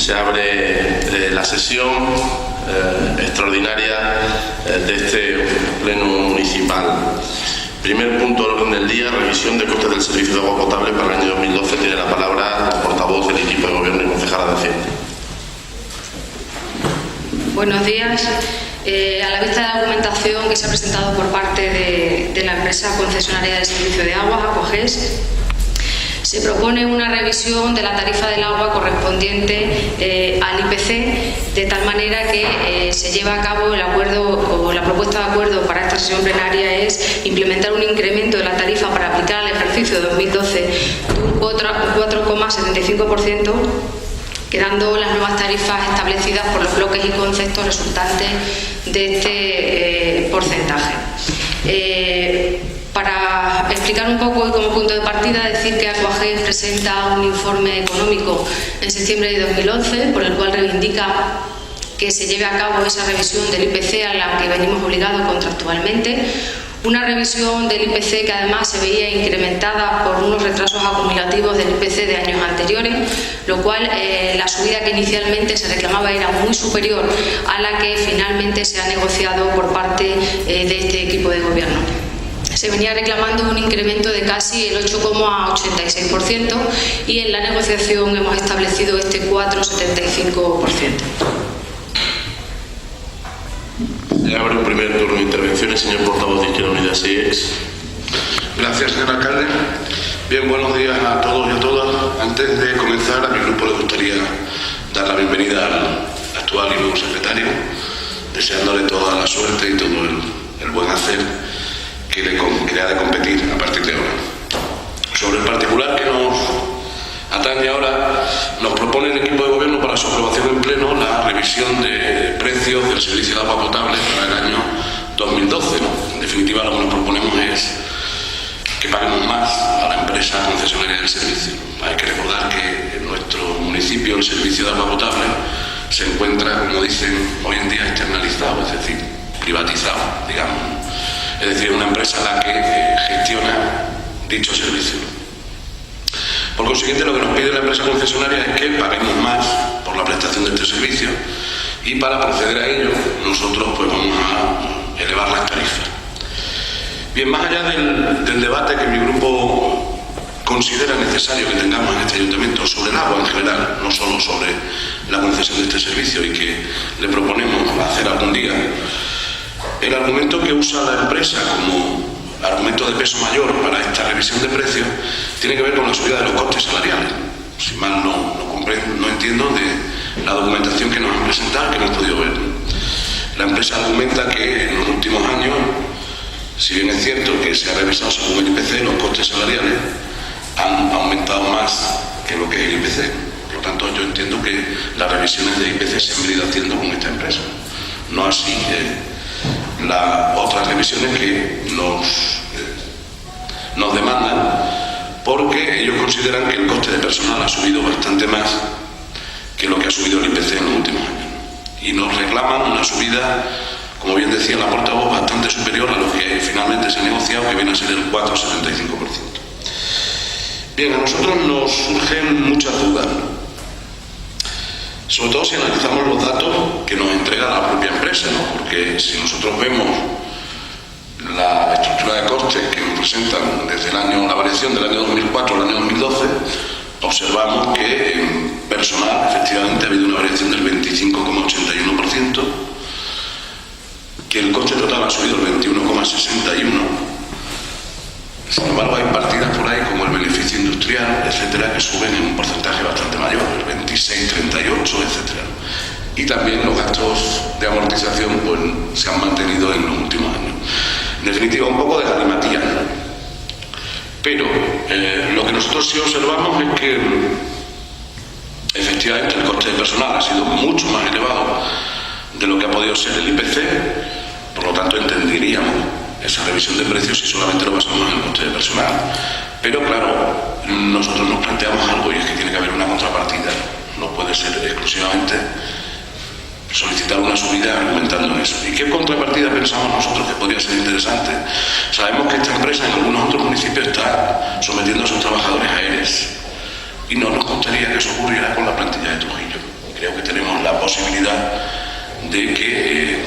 Se abre la sesión extraordinaria de este pleno municipal. Primer punto del orden del día, revisión de costes del servicio de agua potable para el año 2012. Tiene la palabra el portavoz del equipo de gobierno y concejala de Hacienda. Buenos días. A la vista de la documentación que se ha presentado por parte de la empresa concesionaria del servicio de aguas, ACOGES, se propone una revisión de la tarifa del agua correspondiente al IPC, de tal manera que se lleva a cabo el acuerdo o la propuesta de acuerdo para esta sesión plenaria es implementar un incremento de la tarifa para aplicar al ejercicio 2012 de un 4,75%, quedando las nuevas tarifas establecidas por los bloques y conceptos resultantes de este porcentaje. Para explicar un poco y como punto de partida, decir que ACOGES presenta un informe económico en septiembre de 2011 por el cual reivindica que se lleve a cabo esa revisión del IPC a la que venimos obligados contractualmente. Una revisión del IPC que además se veía incrementada por unos retrasos acumulativos del IPC de años anteriores, lo cual la subida que inicialmente se reclamaba era muy superior a la que finalmente se ha negociado por parte de este equipo de gobierno. Se venía reclamando un incremento de casi el 8,86% y en la negociación hemos establecido este 4,75%. Abre un primer turno de intervenciones, señor portavoz de Izquierda Unida, SIEX. Gracias, señor alcalde. Bien, buenos días a todos y a todas. Antes de comenzar, a mi grupo le gustaría dar la bienvenida al actual y nuevo secretario, deseándole toda la suerte y todo el buen hacer que le ha de competir a partir de ahora. Sobre el particular que nos atañe ahora, nos propone el equipo de gobierno para su aprobación en pleno la revisión de precios del servicio de agua potable para el año 2012. En definitiva, lo que nos proponemos es que paguemos más a la empresa concesionaria del servicio. Hay que recordar que en nuestro municipio el servicio de agua potable se encuentra, como dicen hoy en día, externalizado, es decir, privatizado, digamos. Es decir, una empresa la que gestiona dicho servicio. Por consiguiente, lo que nos pide la empresa concesionaria es que paguemos más por la prestación de este servicio y para proceder a ello nosotros pues vamos a elevar las tarifas. Bien, más allá del debate que mi grupo considera necesario que tengamos en este ayuntamiento sobre el agua en general, no solo sobre la concesión de este servicio y que le proponemos hacer algún día, el argumento que usa la empresa como argumento de peso mayor para esta revisión de precios tiene que ver con la subida de los costes salariales. Si mal no entiendo de la documentación que nos han presentado, que hemos podido ver. La empresa argumenta que en los últimos años, si bien es cierto que se ha revisado según el IPC, los costes salariales han aumentado más que lo que es el IPC. Por lo tanto, yo entiendo que las revisiones de IPC se han venido haciendo con esta empresa. No así las otras revisiones que nos demandan, porque ellos consideran que el coste de personal ha subido bastante más que lo que ha subido el IPC en los últimos años. Y nos reclaman una subida, como bien decía la portavoz, bastante superior a lo que finalmente se ha negociado, que viene a ser el 4,75%. Bien, a nosotros nos surgen muchas dudas, sobre todo si analizamos los datos que nos entrega la propia empresa, ¿no? Porque si nosotros vemos la estructura de costes que nos presentan desde la variación del año 2004 al año 2012, observamos que en personal efectivamente ha habido una variación del 25,81%, que el coste total ha subido el 21,61%. Sin embargo, hay partidas por ahí como el beneficio industrial, etcétera, que suben en un porcentaje bastante mayor, el 26, 38, etcétera. Y también los gastos de amortización pues, se han mantenido en los últimos años. En definitiva, un poco de galimatía. Pero lo que nosotros sí observamos es que efectivamente el coste de personal ha sido mucho más elevado de lo que ha podido ser el IPC, por lo tanto entenderíamos esa revisión de precios si solamente lo basamos en el coste de personal. Pero claro, nosotros nos planteamos algo y es que tiene que haber una contrapartida. No puede ser exclusivamente solicitar una subida argumentando en eso. ¿Y qué contrapartida pensamos nosotros que podría ser interesante? Sabemos que esta empresa en algunos otros municipios está sometiendo a sus trabajadores a ERES y no nos gustaría que eso ocurriera con la plantilla de Trujillo, la posibilidad de que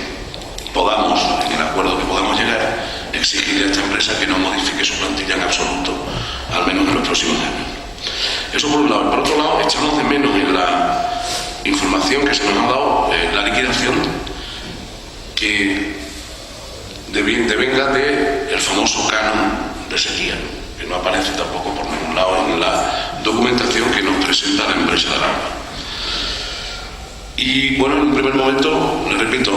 podamos, en el acuerdo que podamos llegar, exigirle a esta empresa que no modifique su plantilla en absoluto, al menos en los próximos años. Eso por un lado. Por otro lado, echamos de menos en la información que se nos ha dado la liquidación que devenga del famoso canon de sequía, que no aparece tampoco por ningún lado en la documentación que nos presenta la empresa del agua. Y bueno, en un primer momento, les repito,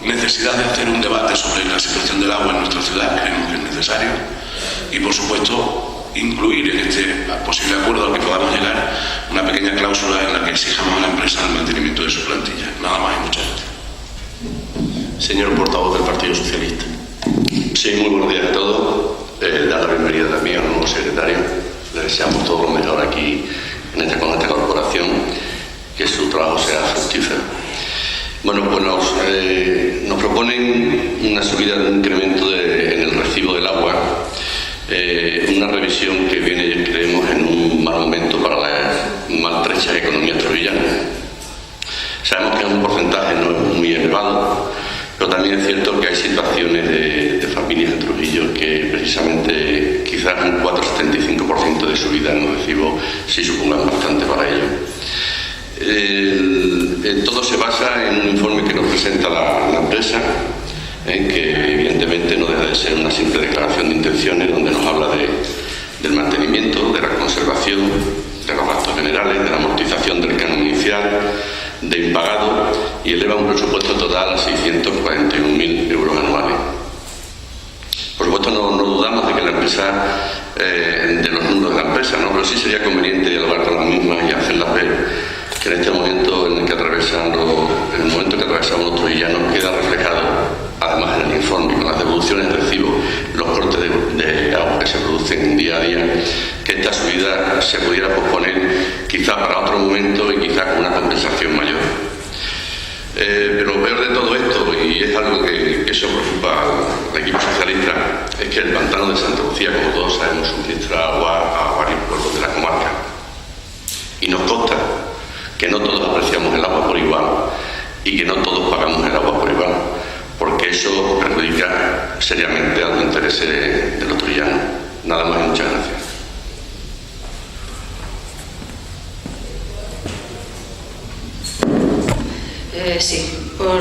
necesidad de hacer un debate sobre la situación del agua en nuestra ciudad, creemos que es necesario, y por supuesto incluir en este posible acuerdo al que podamos llegar una pequeña cláusula en la que exijamos a la empresa el mantenimiento de su plantilla. Nada más y muchas gracias. Señor portavoz del Partido Socialista. Sí, muy buenos días a todos. Dar la bienvenida también al nuevo secretario. Le deseamos todo lo mejor aquí con esta corporación, que su trabajo sea fructífero. Bueno, pues nos proponen una subida de un incremento en el recibo del agua, una revisión que viene, creemos, en un mal momento para las maltrechas economías trovillanas. Sabemos que es un porcentaje no muy elevado, pero también es cierto que hay situaciones de familias en Trujillo que precisamente quizás un 4,75% de subida en el recibo sí supongan bastante para ellos. Todo se basa en un informe que nos presenta la empresa, que evidentemente no deja de ser una simple declaración de intenciones, donde nos habla del mantenimiento, de la conservación, de los gastos generales, de la amortización del canon inicial, de impagado, y eleva un presupuesto total a 641.000 euros anuales. Por supuesto, no dudamos de que la empresa, de los números de la empresa, ¿no? Pero sí sería conveniente dialogar con las mismas y hacerlas ver que en este momento en el que atravesamos los trovillanos queda reflejado, además en el informe, con las devoluciones de recibo, los cortes de agua que se producen día a día, que esta subida se pudiera posponer quizá para otro momento y quizá con una compensación mayor. Pero lo peor de todo esto, y es algo que eso preocupa al equipo socialista, es que el pantano de Santa Lucía, como todos sabemos, suministra agua a varios pueblos de la comarca. Y nos consta que no todos apreciamos el agua por igual y que no todos pagamos el agua por igual, porque eso perjudica seriamente a los intereses de los trovillanos. Nada más y muchas gracias. Sí, por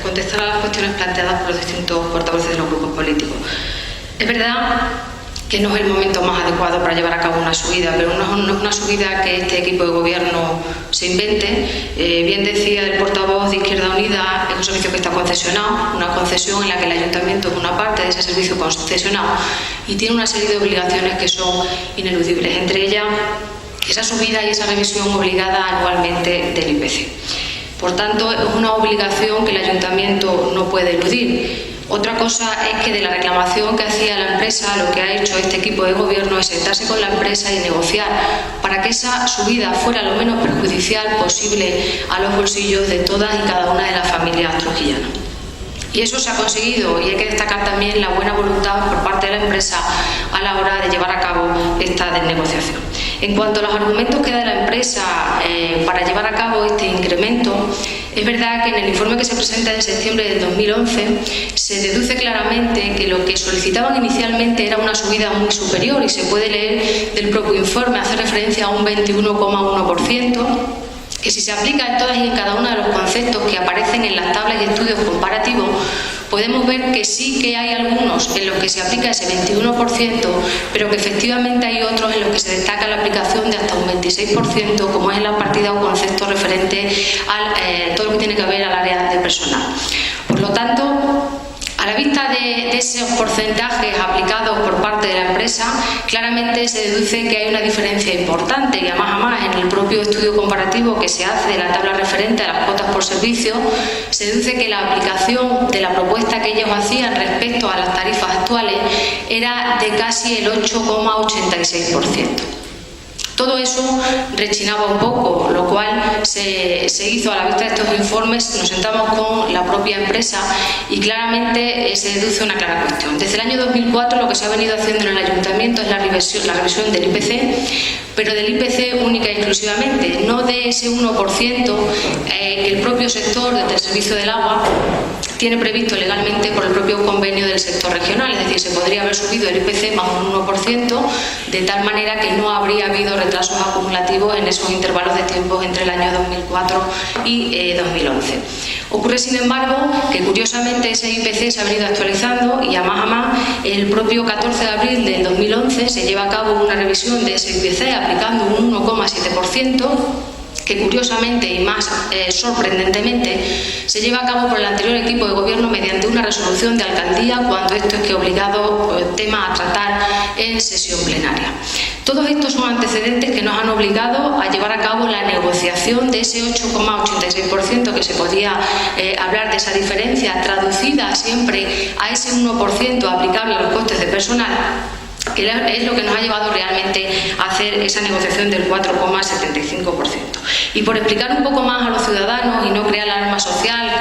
contestar a las cuestiones planteadas por los distintos portavoces de los grupos políticos. Es verdad que no es el momento más adecuado para llevar a cabo una subida, pero no es una subida que este equipo de gobierno se invente. Bien decía el portavoz de Izquierda Unida, es un servicio que está concesionado, una concesión en la que el ayuntamiento es una parte de ese servicio concesionado y tiene una serie de obligaciones que son ineludibles, entre ellas esa subida y esa revisión obligada anualmente del IPC. Por tanto, es una obligación que el ayuntamiento no puede eludir. Otra cosa es que de la reclamación que hacía la empresa, lo que ha hecho este equipo de gobierno es sentarse con la empresa y negociar para que esa subida fuera lo menos perjudicial posible a los bolsillos de todas y cada una de las familias trujillanas. Y eso se ha conseguido, y hay que destacar también la buena voluntad por parte de la empresa a la hora de llevar a cabo esta desnegociación. En cuanto a los argumentos que da la empresa para llevar a cabo este incremento, es verdad que en el informe que se presenta en septiembre del 2011 se deduce claramente que lo que solicitaban inicialmente era una subida muy superior, y se puede leer del propio informe, hace referencia a un 21,1%, que si se aplica en todas y en cada uno de los conceptos que aparecen en las tablas y estudios comparativos, podemos ver que sí que hay algunos en los que se aplica ese 21%, pero que efectivamente hay otros en los que se destaca la aplicación de hasta un 26%, como es en la partida o concepto referente a todo lo que tiene que ver al área de personal. Por lo tanto, a la vista de esos porcentajes aplicados por parte de la empresa, claramente se deduce que hay una diferencia importante, y además en el propio estudio comparativo que se hace de la tabla referente a las cuotas por servicio, se deduce que la aplicación de la propuesta que ellos hacían respecto a las tarifas actuales era de casi el 8,86%. Todo eso rechinaba un poco, lo cual se hizo a la vista de estos informes. Nos sentamos con la propia empresa y claramente se deduce una clara cuestión. Desde el año 2004 lo que se ha venido haciendo en el ayuntamiento es la revisión del IPC, pero del IPC única y exclusivamente, no de ese 1% que el propio sector del servicio del agua tiene previsto legalmente por el propio convenio del sector regional. Es decir, se podría haber subido el IPC más un 1%, de tal manera que no habría habido retrasos acumulativos en esos intervalos de tiempo entre el año 2004 y 2011. Ocurre, sin embargo, que curiosamente ese IPC se ha venido actualizando y a más, el propio 14 de abril del 2011 se lleva a cabo una revisión de ese IPC aplicando un 1,7%, que curiosamente y más sorprendentemente se lleva a cabo por el anterior equipo de gobierno mediante una resolución de alcaldía, cuando esto es que obligado tema a tratar en sesión plenaria. Todos estos son antecedentes que nos han obligado a llevar a cabo la negociación de ese 8,86% que se podía hablar de esa diferencia, traducida siempre a ese 1% aplicable a los costes de personal, que es lo que nos ha llevado realmente a hacer esa negociación del 4,75%. Y por explicar un poco más a los ciudadanos y no crear alarma social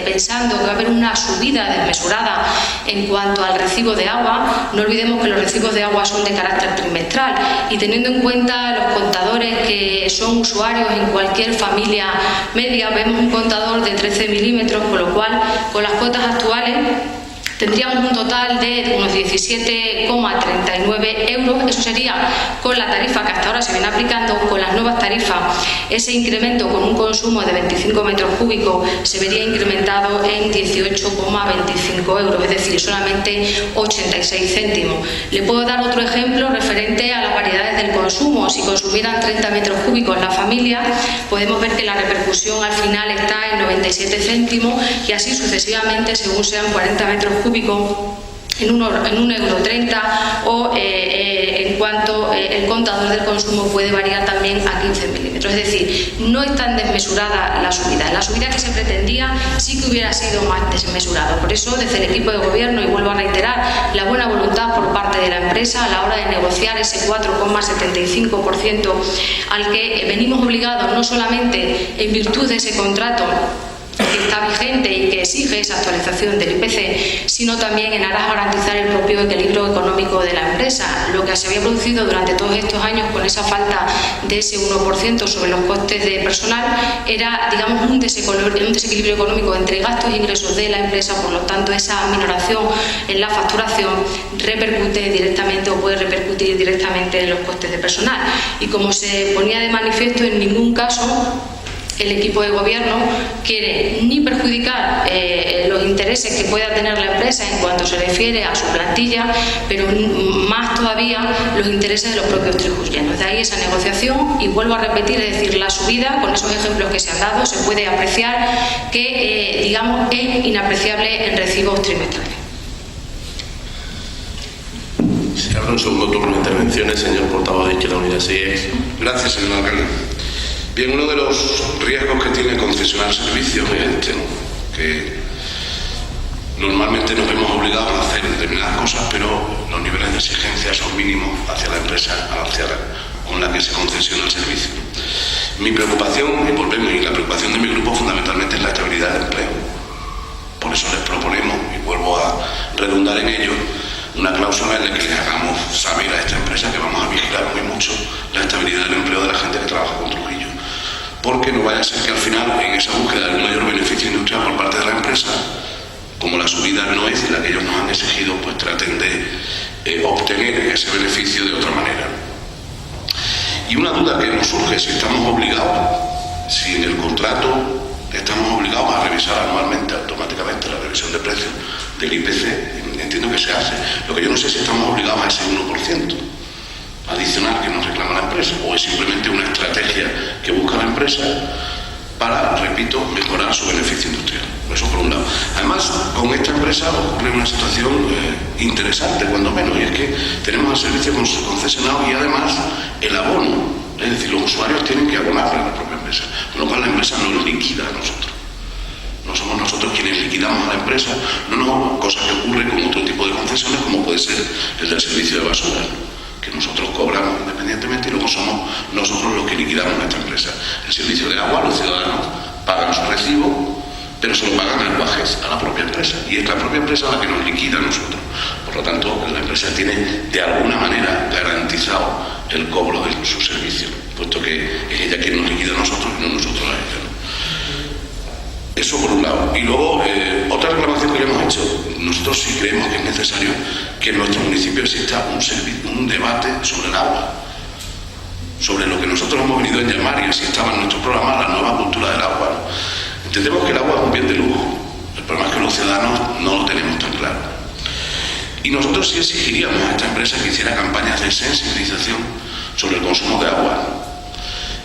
pensando que va a haber una subida desmesurada en cuanto al recibo de agua, no olvidemos que los recibos de agua son de carácter trimestral, y teniendo en cuenta los contadores que son usuarios en cualquier familia media, vemos un contador de 13 milímetros, con lo cual con las cuotas actuales tendríamos un total de unos 17,39 euros. Eso sería con la tarifa que hasta ahora se viene aplicando. Con las nuevas tarifas, ese incremento con un consumo de 25 metros cúbicos se vería incrementado en 18,25 euros, es decir, solamente 86 céntimos. Le puedo dar otro ejemplo referente a las variedades del consumo. Si consumieran 30 metros cúbicos la familia, podemos ver que la repercusión al final está en 97 céntimos y así sucesivamente según sean 40 metros cúbicos en 1,30 € o en cuanto el contador del consumo puede variar también a 15 milímetros. Es decir, no es tan desmesurada la subida. La subida que se pretendía sí que hubiera sido más desmesurada. Por eso, desde el equipo de gobierno, y vuelvo a reiterar, la buena voluntad por parte de la empresa a la hora de negociar ese 4,75% al que venimos obligados no solamente en virtud de ese contrato que está vigente y que exige esa actualización del IPC, sino también en aras a garantizar el propio equilibrio económico de la empresa. Lo que se había producido durante todos estos años con esa falta de ese 1% sobre los costes de personal era, digamos, un desequilibrio económico entre gastos e ingresos de la empresa. Por lo tanto, esa minoración en la facturación repercute directamente o puede repercutir directamente en los costes de personal. Y como se ponía de manifiesto, en ningún caso el equipo de gobierno quiere ni perjudicar los intereses que pueda tener la empresa en cuanto se refiere a su plantilla, pero más todavía los intereses de los propios trijuyeños. De ahí esa negociación, y vuelvo a repetir, es decir, la subida, con esos ejemplos que se han dado, se puede apreciar que, digamos, es inapreciable en recibos trimestrales. Se abre un segundo turno de intervenciones, señor portavoz de Izquierda Unida. Gracias, señor alcalde. Bien, uno de los riesgos que tiene concesionar servicios es que normalmente nos vemos obligados a hacer determinadas cosas, pero los niveles de exigencia son mínimos hacia la empresa con la que se concesiona el servicio. Mi preocupación, y la preocupación de mi grupo fundamentalmente, es la estabilidad del empleo. Por eso les proponemos, y vuelvo a redundar en ello, una cláusula en la que les hagamos saber a esta empresa que vamos a vigilar muy mucho la estabilidad del empleo de la gente que trabaja con Trujillo. Porque no vaya a ser que al final, en esa búsqueda de un mayor beneficio industrial por parte de la empresa, como la subida no es la que ellos nos han exigido, pues traten de obtener ese beneficio de otra manera. Y una duda que nos surge: si estamos obligados, si en el contrato estamos obligados a revisar anualmente, automáticamente, la revisión de precios del IPC. Entiendo que se hace. Lo que yo no sé es si estamos obligados a ese 1% adicional que nos reclama la empresa, o es simplemente una estrategia que busca la empresa para, repito, mejorar su beneficio industrial. Eso por un lado. Además, con esta empresa ocurre una situación interesante, cuando menos, y es que tenemos el servicio concesionado y además el abono. Es decir, los usuarios tienen que abonarle a la propia empresa, con lo cual la empresa nos liquida a nosotros. No somos nosotros quienes liquidamos a la empresa, cosa que ocurre con otro tipo de concesiones, como puede ser el del servicio de basura, que nosotros cobramos independientemente evidentemente, y luego somos nosotros los que liquidamos nuestra empresa. El servicio de agua, los ciudadanos pagan su recibo, pero se lo pagan al Aguajes, a la propia empresa, y es la propia empresa la que nos liquida a nosotros. Por lo tanto, la empresa tiene de alguna manera garantizado el cobro de su servicio, puesto que es ella quien nos liquida a nosotros y no nosotros a ella, ¿no? Eso por un lado. Y luego, otra reclamación que le hemos hecho, nosotros sí creemos que es necesario que en nuestro municipio exista un debate sobre el agua, sobre lo que nosotros hemos venido a llamar, y así estaba en nuestro programa, la nueva cultura del agua, ¿no? Entendemos que el agua es un bien de lujo, el problema es que los ciudadanos no lo tenemos tan claro. Y nosotros sí exigiríamos a esta empresa que hiciera campañas de sensibilización sobre el consumo de agua.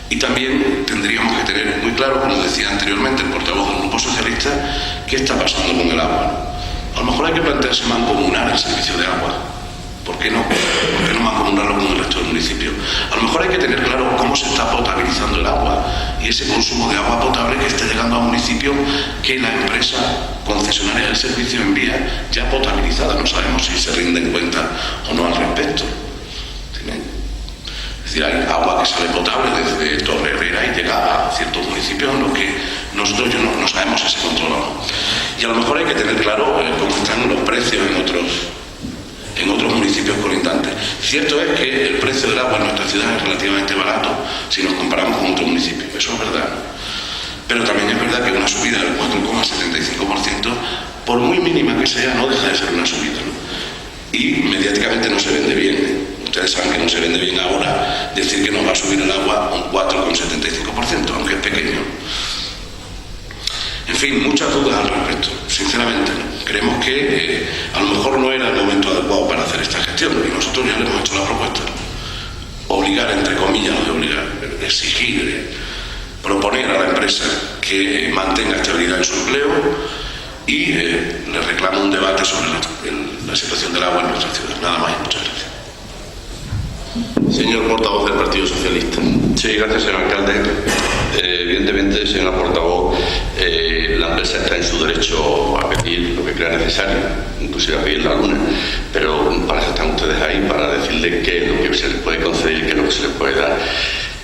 Y también tendríamos que tener muy claro, como decía anteriormente el portavoz del Grupo Socialista, qué está pasando con el agua. A lo mejor hay que plantearse mancomunar el servicio de agua. ¿Por qué no? ¿Por qué no mancomunarlo con el resto del municipio? A lo mejor hay que tener claro cómo se está potabilizando el agua y ese consumo de agua potable que está llegando a un municipio que la empresa concesionaria del servicio envía ya potabilizada. No sabemos si se rinden cuenta o no al respecto. Es decir, hay agua que sale potable desde Torre Herrera y llega a ciertos municipios en los que nosotros no sabemos ese control, ¿no? Y a lo mejor hay que tener claro cómo están los precios en otros municipios colindantes. Cierto es que el precio del agua en nuestra ciudad es relativamente barato si nos comparamos con otros municipios, eso es verdad. Pero también es verdad que una subida del 4,75%, por muy mínima que sea, no deja de ser una subida, ¿no? Y mediáticamente no se vende bien. Ustedes saben que no se vende bien ahora decir que nos va a subir el agua un 4,75%, aunque es pequeño. En fin, muchas dudas al respecto, sinceramente, ¿no? Creemos que a lo mejor no era el momento adecuado para hacer esta gestión, y nosotros ya le hemos hecho la propuesta, ¿no? Obligar, entre comillas, no de obligar, exigir, proponer a la empresa que mantenga estabilidad en su empleo y le reclamo un debate sobre la situación del agua en nuestra ciudad. Nada más y muchas gracias. Señor portavoz del Partido Socialista. Sí, gracias, señor alcalde. Evidentemente, señora portavoz, la empresa está en su derecho a pedir lo que crea necesario, inclusive a pedir la luna, pero para eso están ustedes ahí, para decirle qué es lo que se les puede conceder y qué es lo que se les puede dar.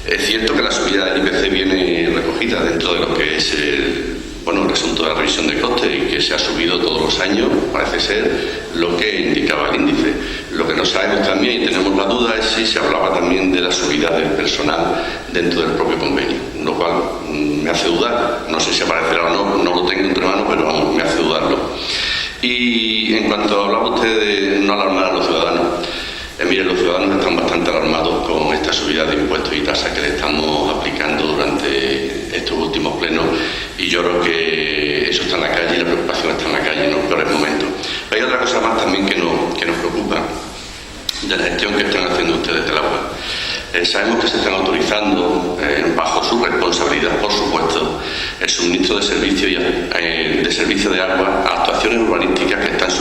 Es cierto que la subida del IPC viene recogida dentro de lo que es el asunto de la revisión de costes, y que se ha subido todos los años, parece ser lo que indicaba el índice. Lo que no sabemos también, y tenemos la duda, es si se hablaba también de la subida del personal dentro del propio convenio, lo cual me hace dudar. No sé si aparecerá o no lo tengo entre manos, pero vamos, me hace dudarlo. Y en cuanto hablaba usted de no alarmar a los ciudadanos, miren, los ciudadanos están bastante alarmados con esta subida de impuestos y tasas que le estamos aplicando durante estos últimos plenos, y yo creo que eso está en la calle y la preocupación está en la calle en los peores momentos. Hay otra cosa más también que nos preocupa de la gestión que están haciendo ustedes del agua. Sabemos que se están autorizando, bajo su responsabilidad, por supuesto, el suministro de servicio de agua a actuaciones urbanísticas que están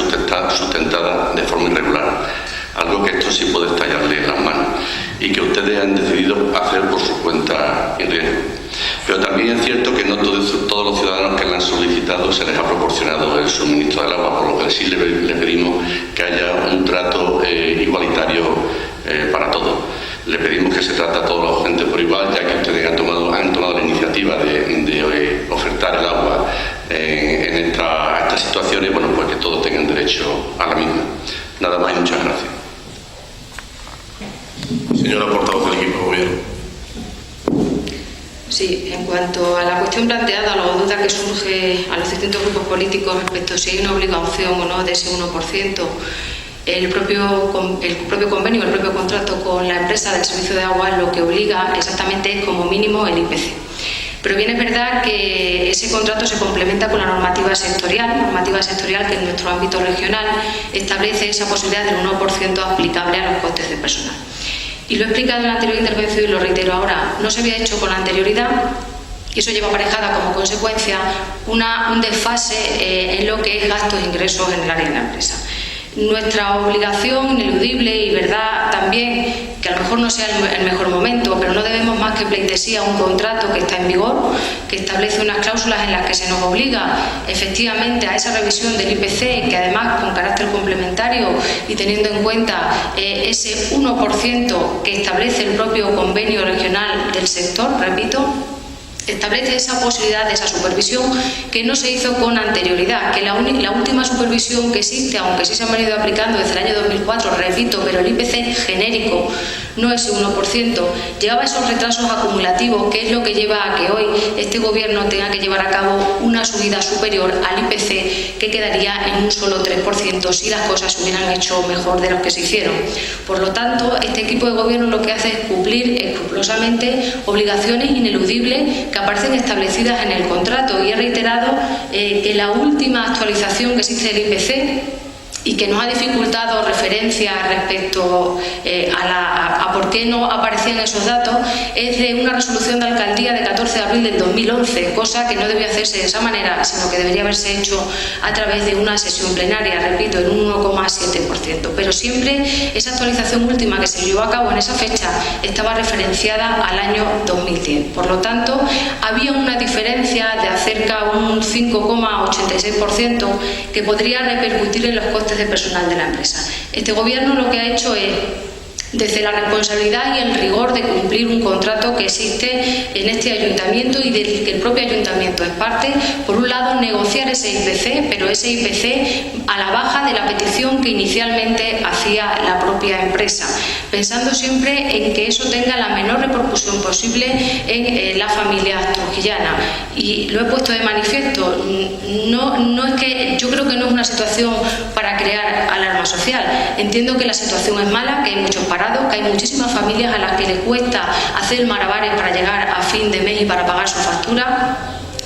sustentadas de forma irregular. Algo que esto sí puede estallarle en las manos y que ustedes han decidido hacer por su cuenta y riesgo. Pero también es cierto que no todos los ciudadanos que le han solicitado se les ha proporcionado el suministro del agua, por lo que sí le pedimos que haya un trato igualitario para todos. Le pedimos que se trate a todos los agentes por igual, ya que ustedes han tomado la iniciativa de ofertar el agua en estas situaciones, pues que todos tengan derecho a la misma. Nada más y muchas gracias. Señora portavoz del equipo de gobierno. Sí, en cuanto a la cuestión planteada, la duda que surge a los distintos grupos políticos respecto a si hay una obligación o no de ese 1%, el propio convenio, el propio contrato con la empresa del servicio de agua lo que obliga exactamente es como mínimo el IPC. Pero bien es verdad que ese contrato se complementa con la normativa sectorial que en nuestro ámbito regional establece esa posibilidad del 1% aplicable a los costes de personal. Y lo he explicado en la anterior intervención y lo reitero ahora, no se había hecho con anterioridad y eso lleva aparejada como consecuencia un desfase en lo que es gastos e ingresos generales en la empresa. Nuestra obligación ineludible y verdad también que a lo mejor no sea el mejor momento, pero no debemos más que pleitesía un contrato que está en vigor, que establece unas cláusulas en las que se nos obliga efectivamente a esa revisión del IPC, que además con carácter complementario y teniendo en cuenta ese 1% que establece el propio convenio regional del sector, repito, establece esa posibilidad de esa supervisión que no se hizo con anterioridad, que la última supervisión que existe, aunque sí se han venido aplicando desde el año 2004, repito, pero el IPC genérico no es un 1%, llevaba esos retrasos acumulativos, que es lo que lleva a que hoy este gobierno tenga que llevar a cabo una subida superior al IPC, que quedaría en un solo 3% si las cosas se hubieran hecho mejor de lo que se hicieron. Por lo tanto, este equipo de gobierno lo que hace es cumplir escrupulosamente obligaciones ineludibles que aparecen establecidas en el contrato, y he reiterado que la última actualización que existe del IPC y que nos ha dificultado referencia respecto a por qué no aparecían esos datos, es de una resolución de alcaldía de 14 de abril del 2011, cosa que no debía hacerse de esa manera, sino que debería haberse hecho a través de una sesión plenaria, repito, en un 1,7%. Pero siempre esa actualización última que se llevó a cabo en esa fecha estaba referenciada al año 2010. Por lo tanto, había una diferencia de acerca de un 5,86% que podría repercutir en los costes de personal de la empresa. Este gobierno lo que ha hecho es, desde la responsabilidad y el rigor de cumplir un contrato que existe en este ayuntamiento y del que el propio ayuntamiento es parte, por un lado negociar ese IPC, pero ese IPC a la baja de la petición que inicialmente hacía la propia empresa, pensando siempre en que eso tenga la menor repercusión posible en la familia trujillana. Y lo he puesto de manifiesto, no es que yo creo que no es una situación para crear alarma social. Entiendo que la situación es mala, que hay muchos parados, que hay muchísimas familias a las que les cuesta hacer malabares para llegar a fin de mes y para pagar su factura.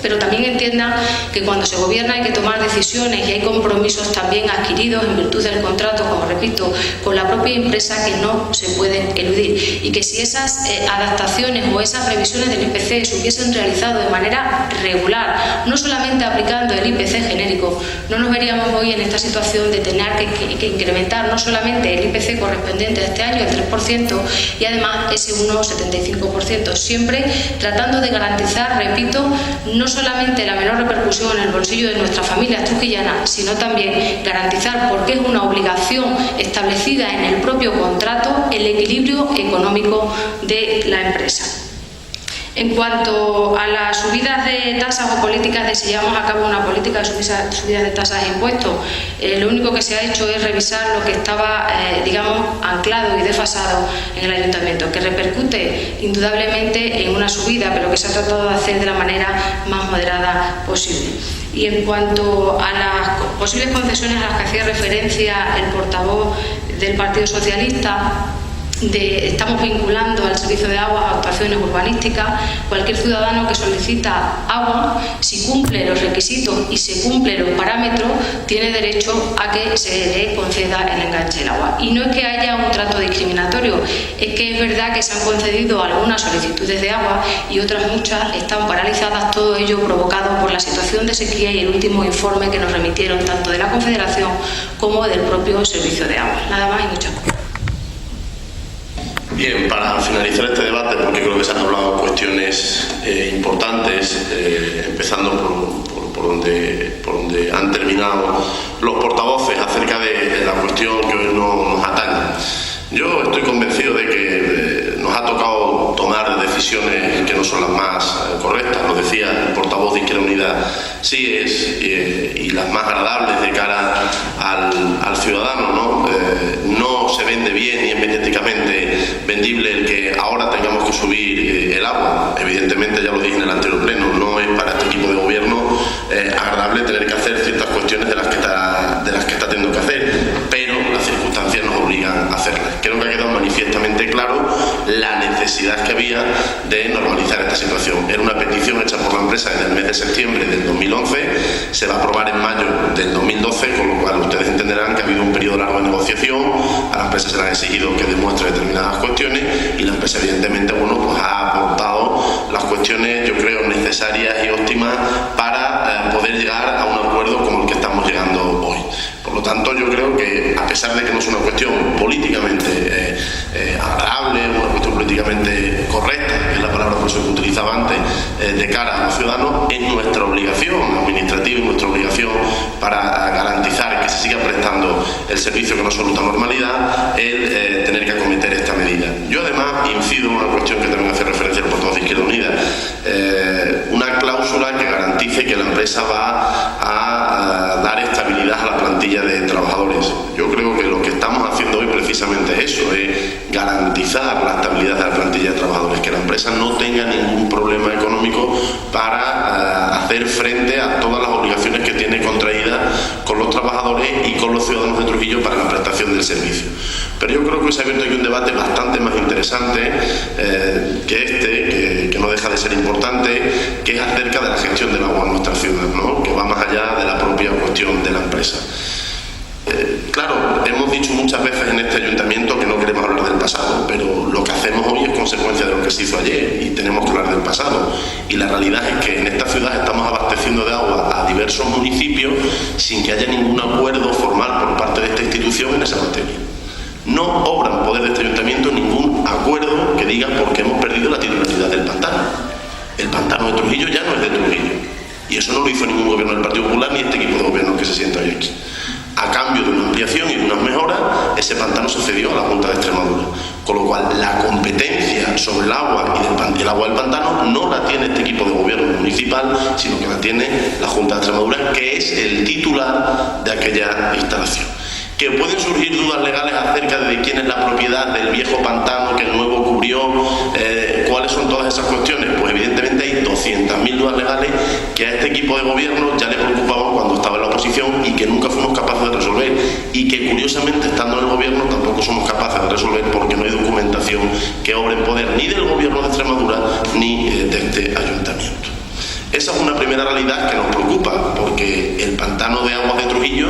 Pero también entiendan que cuando se gobierna hay que tomar decisiones y hay compromisos también adquiridos en virtud del contrato, como repito, con la propia empresa, que no se pueden eludir, y que si esas adaptaciones o esas revisiones del IPC se hubiesen realizado de manera regular, no solamente aplicando el IPC genérico, no nos veríamos hoy en esta situación de tener que incrementar no solamente el IPC correspondiente a este año, el 3%, y además ese 1,75%, siempre tratando de garantizar, repito, no solamente la menor repercusión en el bolsillo de nuestras familias trujillanas, sino también garantizar, porque es una obligación establecida en el propio contrato, el equilibrio económico de la empresa. En cuanto a las subidas de tasas o políticas de si llevamos a cabo una política de subidas de tasas e impuestos, lo único que se ha hecho es revisar lo que estaba, digamos, anclado y desfasado en el ayuntamiento, que repercute indudablemente en una subida, pero que se ha tratado de hacer de la manera más moderada posible. Y en cuanto a las posibles concesiones a las que hacía referencia el portavoz del Partido Socialista, estamos vinculando al servicio de agua a actuaciones urbanísticas. Cualquier ciudadano que solicita agua, si cumple los requisitos y se cumplen los parámetros, tiene derecho a que se le conceda el enganche del agua. Y no es que haya un trato discriminatorio, es que es verdad que se han concedido algunas solicitudes de agua y otras muchas están paralizadas, todo ello provocado por la situación de sequía y el último informe que nos remitieron tanto de la Confederación como del propio servicio de agua. Nada más y muchas gracias. Bien, para finalizar este debate, porque creo que se han hablado cuestiones importantes, empezando por donde han terminado los portavoces acerca de la cuestión que hoy nos atañe. Yo estoy convencido de que nos ha tocado tomar decisiones que no son las más correctas. Lo decía el portavoz de Izquierda Unida, sí es, y las más agradables de cara al ciudadano, ¿no? No se vende bien ni es mediáticamente vendible el que ahora tengamos que subir el agua. Evidentemente, ya lo dije en el anterior pleno, no es para este equipo de gobierno agradable tener que hacer ciertas cuestiones de las que está teniendo que hacer, pero las circunstancias nos obligan a hacerlas. Creo que ha quedado manifiestamente claro la necesidad que había de normalizar esta situación. Era una petición hecha por la empresa en el mes de septiembre del 2011, se va a aprobar en mayo del 2012, con lo cual ustedes entenderán que ha habido un periodo largo de negociación, a la empresa se le ha exigido que demuestre determinadas cuestiones y la empresa evidentemente pues ha aportado las cuestiones, yo creo, necesarias y óptimas para poder llegar a un acuerdo como el que estamos llegando hoy. Por lo tanto, tanto, yo creo que, a pesar de que no es una cuestión políticamente agradable, una cuestión políticamente correcta, que es la palabra por eso que utilizaba antes, de cara a los ciudadanos, es nuestra obligación administrativa y nuestra obligación para garantizar que se siga prestando el servicio con absoluta normalidad, el tener que acometer esta medida. Yo además incido en una cuestión que también hace referencia al portavoz de Izquierda Unida, una cláusula que garantice que la empresa va a dar estabilidad a la plantilla de trabajadores. Yo creo que lo que estamos haciendo hoy precisamente es eso, es garantizar la estabilidad de la plantilla de trabajadores, que la empresa no tenga ningún problema económico para hacer frente a todas las obligaciones que tiene contraídas con los trabajadores y con los ciudadanos de Trujillo para la prestación del servicio. Pero yo creo que se ha abierto aquí un debate bastante más interesante que no deja de ser importante, que es acerca de la gestión del agua en nuestra ciudad, ¿no? Que va más allá de la propia cuestión de la empresa. Claro, hemos dicho muchas veces en este ayuntamiento que no queremos hablar del pasado, pero lo que hacemos hoy es consecuencia de lo que se hizo ayer y tenemos que hablar del pasado. Y la realidad es que en esta ciudad estamos abasteciendo de agua a diversos municipios sin que haya ningún acuerdo formal por parte de esta institución en esa materia. No obra en poder de este ayuntamiento ningún acuerdo que diga por qué hemos perdido la titularidad del pantano. El pantano de Trujillo ya no es de Trujillo. Y eso no lo hizo ningún gobierno del Partido Popular ni este equipo de gobierno que se sienta hoy aquí. A cambio de una ampliación y de unas mejoras, ese pantano se cedió a la Junta de Extremadura. Con lo cual, la competencia sobre el agua y el agua del pantano no la tiene este equipo de gobierno municipal, sino que la tiene la Junta de Extremadura, que es el titular de aquella instalación. Que pueden surgir dudas legales acerca de quién es la propiedad del viejo pantano que el nuevo cubrió, cuáles son todas esas cuestiones. Pues evidentemente hay 200.000 dudas legales que a este equipo de gobierno ya le preocupaban cuando estaba en la oposición y que nunca fuimos capaces de resolver, y que curiosamente estando en el gobierno tampoco somos capaces de resolver porque no hay documentación que obre en poder ni del gobierno de Extremadura ni de este ayuntamiento. Esa es una primera realidad que nos preocupa, porque el pantano de aguas de Trujillo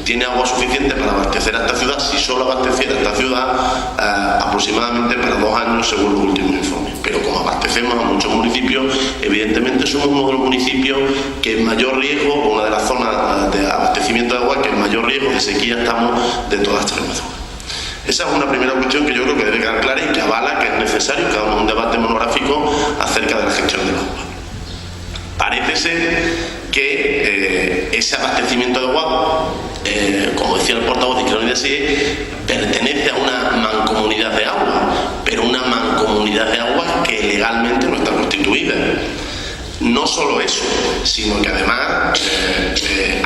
tiene agua suficiente para abastecer a esta ciudad, si solo abasteciera a esta ciudad, aproximadamente para 2 años según los últimos informes. Pero como abastecemos a muchos municipios, evidentemente somos uno de los municipios que en mayor riesgo, o una de las zonas de abastecimiento de agua que en mayor riesgo de sequía estamos de toda Extremadura. Esa es una primera cuestión que yo creo que debe quedar clara y que avala que es necesario que hagamos un debate monográfico acerca de la gestión del agua. Parece ser que ese abastecimiento de agua, como decía el portavoz de Izquierda Unida, sí, pertenece a una mancomunidad de agua, pero una mancomunidad de agua que legalmente no está constituida. No solo eso, sino que además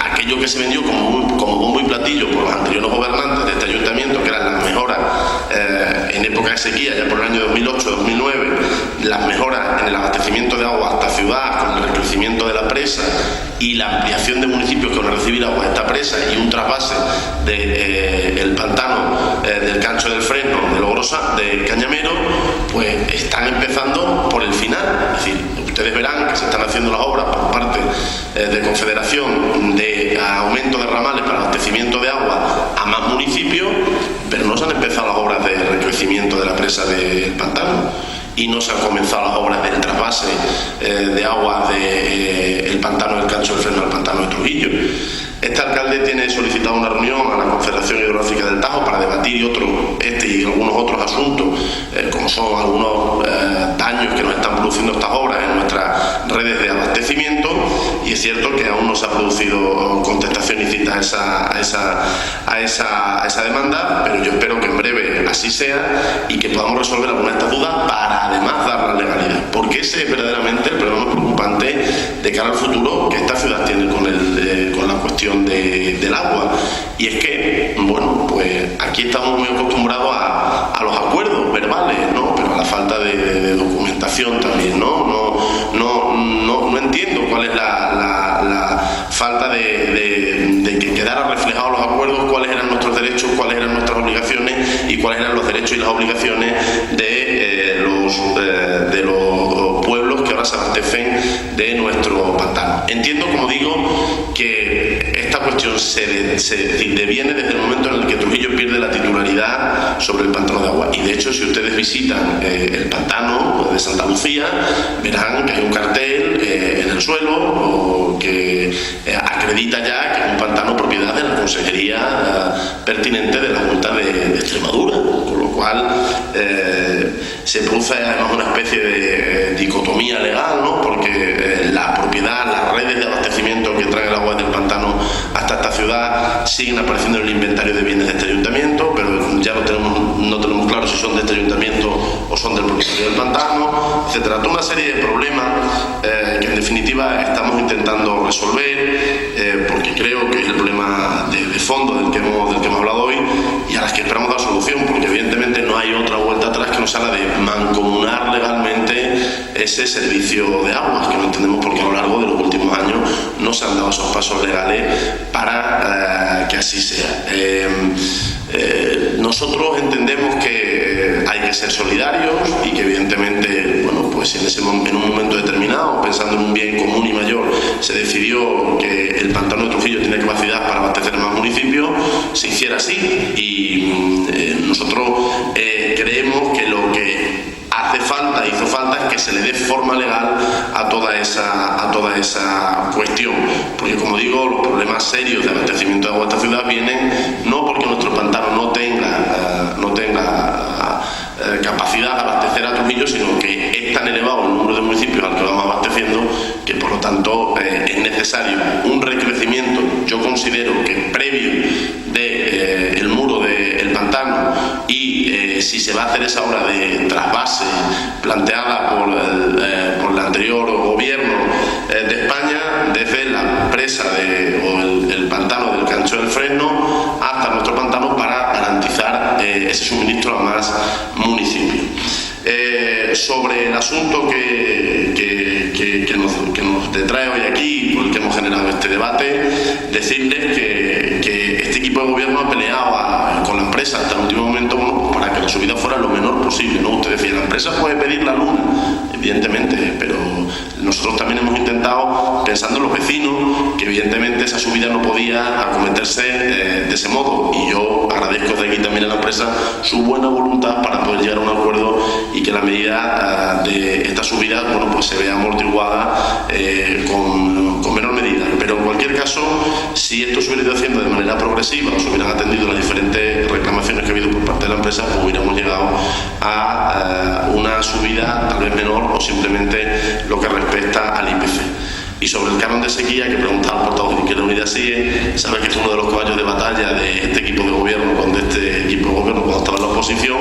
aquello que se vendió como bombo y platillo por los anteriores gobernantes de este ayuntamiento, que eran las mejoras en época de sequía, ya por el año 2008-2009, las mejoras en el abastecimiento de agua hasta ciudad, con el recrecimiento de la presa y la ampliación de municipios que van a recibir agua a esta presa y un trasvase del pantano del Cancho del Fresno, de Logrosa, de Cañamero, pues están empezando por el final. Es decir, ustedes verán que se están haciendo las obras por parte de Confederación de aumento de ramales para abastecimiento de agua a más municipios, pero no se han empezado las obras de recrecimiento de la presa del pantano y no se han comenzado las obras del trasvase de agua del pantano del Cancho del Fresno al pantano de Trujillo. Este alcalde tiene solicitado una reunión a la Confederación Hidrográfica del Tajo para debatir este y algunos otros asuntos, como son algunos daños que nos están produciendo estas obras en nuestras redes de abastecimiento, y es cierto que aún no se ha producido contestación y cita a esa demanda, pero yo espero que en breve así sea y que podamos resolver algunas de estas dudas para además dar la legalidad, porque ese es verdaderamente el problema preocupante de cara al futuro que esta ciudad tiene con la cuestión del agua. Y es que, bueno, pues aquí estamos muy acostumbrados a los acuerdos verbales, ¿no? Pero a la falta de documentación también, ¿no? No entiendo cuál es la falta de que quedara reflejados los acuerdos, cuáles eran nuestros derechos, cuáles eran nuestras obligaciones y cuáles eran los derechos y las obligaciones de los pueblos que ahora se abastecen de nuestro pantano. Entiendo, como digo, que esta cuestión se deviene desde el momento en el que Trujillo pierde la titularidad sobre el pantano de agua. Y de hecho, si ustedes visitan el pantano de Santa Lucía, verán que hay un cartel en el suelo que acredita ya que es un pantano propiedad de la consejería pertinente de la Junta de Extremadura, con lo cual se produce además una especie de dicotomía legal, ¿no? Porque la propiedad, las redes de abastecimiento que traen el agua del pantano hasta esta ciudad siguen apareciendo en el inventario de bienes de este ayuntamiento, pero ya no tenemos claro si son de este ayuntamiento o son del propietario del pantano, etcétera. Toda una serie de problemas que en definitiva estamos intentando resolver, porque creo que es el problema de fondo del que hemos hablado hoy y a las que esperamos dar solución, porque evidentemente no hay otra vuelta atrás que no sea la de mancomunar legalmente ese servicio de aguas, que no entendemos por qué a lo largo de los últimos años no se han dado esos pasos legales para que así sea. Nosotros entendemos que hay que ser solidarios y que evidentemente, bueno, pues en un momento determinado, pensando en un bien común y mayor, se decidió que el pantano de Trujillo tiene capacidad para abastecer más municipios, se hiciera así, y nosotros creemos que lo que hizo falta es que se le dé forma legal a toda esa cuestión, porque como digo, los problemas serios de abastecimiento de agua de esta ciudad vienen no porque nuestro pantano no tenga capacidad de abastecer a Trujillo, sino que es tan elevado el número de municipios al que vamos abasteciendo que por lo tanto es necesario un recrecimiento, yo considero que previo del muro del pantano, y si se va a hacer esa obra de trasvase planteada por el anterior gobierno de España, desde la presa o el pantano del Cancho del Fresno hasta nuestro pantano, para garantizar ese suministro a más municipios. Sobre el asunto que nos trae hoy aquí, por el que hemos generado este debate, decirles que este equipo de gobierno ha peleado con la empresa hasta el último momento, bueno, para que la subida fuera lo menor posible, ¿no? Usted decía, la empresa puede pedir la luna, evidentemente, pero nosotros también hemos intentado, pensando en los vecinos, que evidentemente esa subida no podía acometerse de ese modo, y yo agradezco de aquí también a la empresa su buena voluntad para poder llegar a un acuerdo y que la medida de esta subida, bueno, pues se vea amortiguada con menor medida. Pero en cualquier caso, si esto se hubiera ido haciendo de manera progresiva o se hubieran atendido las diferentes reclamaciones que ha habido por parte de la empresa, pues hubiéramos llegado a una subida tal vez menor, o simplemente lo que respecta al IPC. Y sobre el canon de sequía, que preguntaba el portavoz de Izquierda Unida SIE, sabe que es uno de los caballos de batalla de este equipo de gobierno, cuando estaba en la oposición.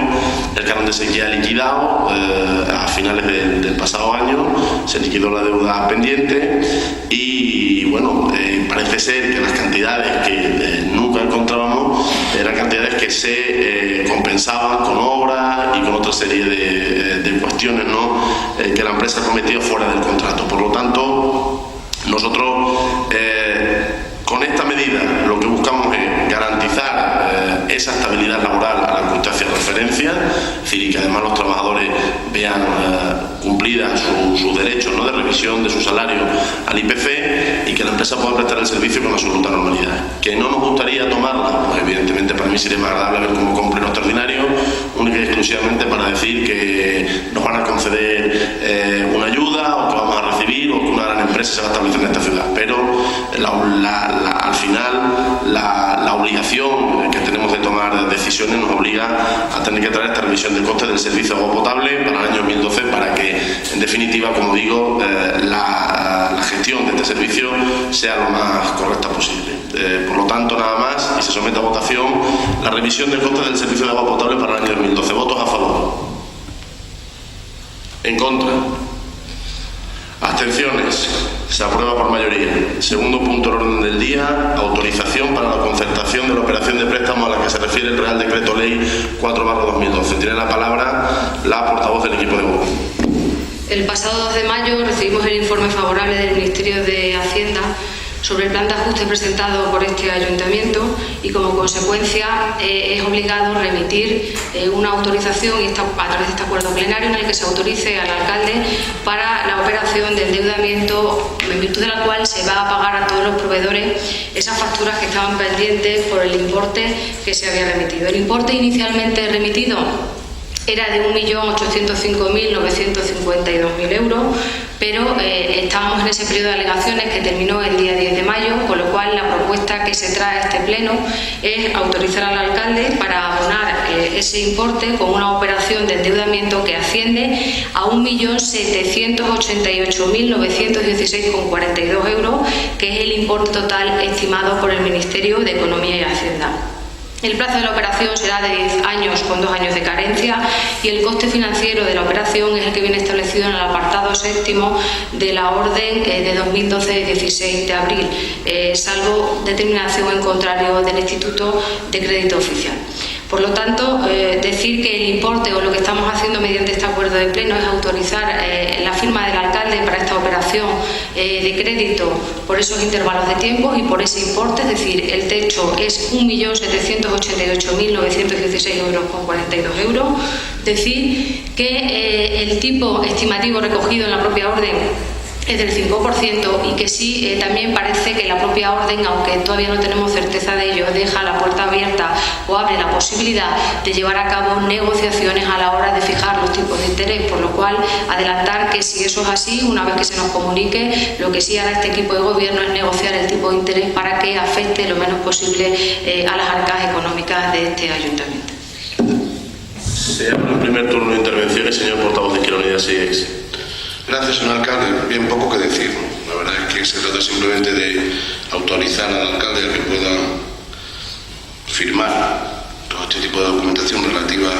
El canon de sequía liquidado a finales del pasado año, se liquidó la deuda pendiente y bueno, parece ser que las cantidades que nunca encontrábamos eran cantidades que se compensaban con obras y con otra serie de cuestiones, ¿no? Que la empresa cometía fuera del contrato. Por lo tanto, nosotros con esta medida lo que buscamos es garantizar esa estabilidad laboral a la que usted hacía referencia, es decir, y que además los trabajadores vean cumplidas sus derechos, ¿no?, de revisión de su salario al IPC, y que la empresa pueda prestar el servicio con absoluta normalidad. Que no nos gustaría tomarla, pues evidentemente para mí sería más agradable ver como complemento extraordinario, única y exclusivamente para decir que nos van a conceder una ayuda, o que vamos a recibir, o que una gran empresa se va a establecer en esta ciudad. Pero al final la obligación que tenemos de tomar decisiones nos obliga a tener que traer esta revisión del coste del servicio de agua potable para el año 2012, para que, en definitiva, como digo, la gestión de este servicio sea lo más correcta posible. Por lo tanto, nada más, y se somete a votación la revisión del coste del servicio de agua potable para el año 2012. ¿Votos a favor? ¿En contra? Abstenciones. Se aprueba por mayoría. Segundo punto del orden del día, autorización para la concertación de la operación de préstamo a la que se refiere el Real Decreto Ley 4/2012. Tiene la palabra la portavoz del equipo de gobierno. El pasado 2 de mayo recibimos el informe favorable del Ministerio de Hacienda sobre el plan de ajuste presentado por este ayuntamiento, y como consecuencia es obligado remitir una autorización a través de este acuerdo plenario, en el que se autorice al alcalde para la operación de endeudamiento, en virtud de la cual se va a pagar a todos los proveedores esas facturas que estaban pendientes por el importe que se había remitido. El importe inicialmente remitido era de 1.805.952.000 euros, pero estábamos en ese periodo de alegaciones que terminó el día 10 de mayo, con lo cual la propuesta que se trae a este pleno es autorizar al alcalde para abonar ese importe con una operación de endeudamiento que asciende a 1.788.916,42 euros, que es el importe total estimado por el Ministerio de Economía y Hacienda. El plazo de la operación será de 10 años con 2 años de carencia y el coste financiero de la operación es el que viene establecido en el apartado séptimo de la orden de 2012 de 16 de abril, salvo determinación en contrario del Instituto de Crédito Oficial. Por lo tanto, decir que el importe o lo que estamos haciendo mediante este acuerdo de pleno es autorizar la firma del alcalde para esta operación de crédito por esos intervalos de tiempo y por ese importe, es decir, el techo es 1.788.916,42 euros. Decir que el tipo estimativo recogido en la propia orden es del 5% y que sí, también parece que la propia orden, aunque todavía no tenemos certeza de ello, deja la puerta abierta o abre la posibilidad de llevar a cabo negociaciones a la hora de fijar los tipos de interés, por lo cual adelantar que si eso es así, una vez que se nos comunique, lo que sí hará este equipo de gobierno es negociar el tipo de interés para que afecte lo menos posible a las arcas económicas de este ayuntamiento. Se abre el primer turno de intervenciones, señor portavoz de Izquierda Unida, SIEX. Gracias, señor alcalde. Bien poco que decir. La verdad es que se trata simplemente de autorizar al alcalde a que pueda firmar todo este tipo de documentación relativa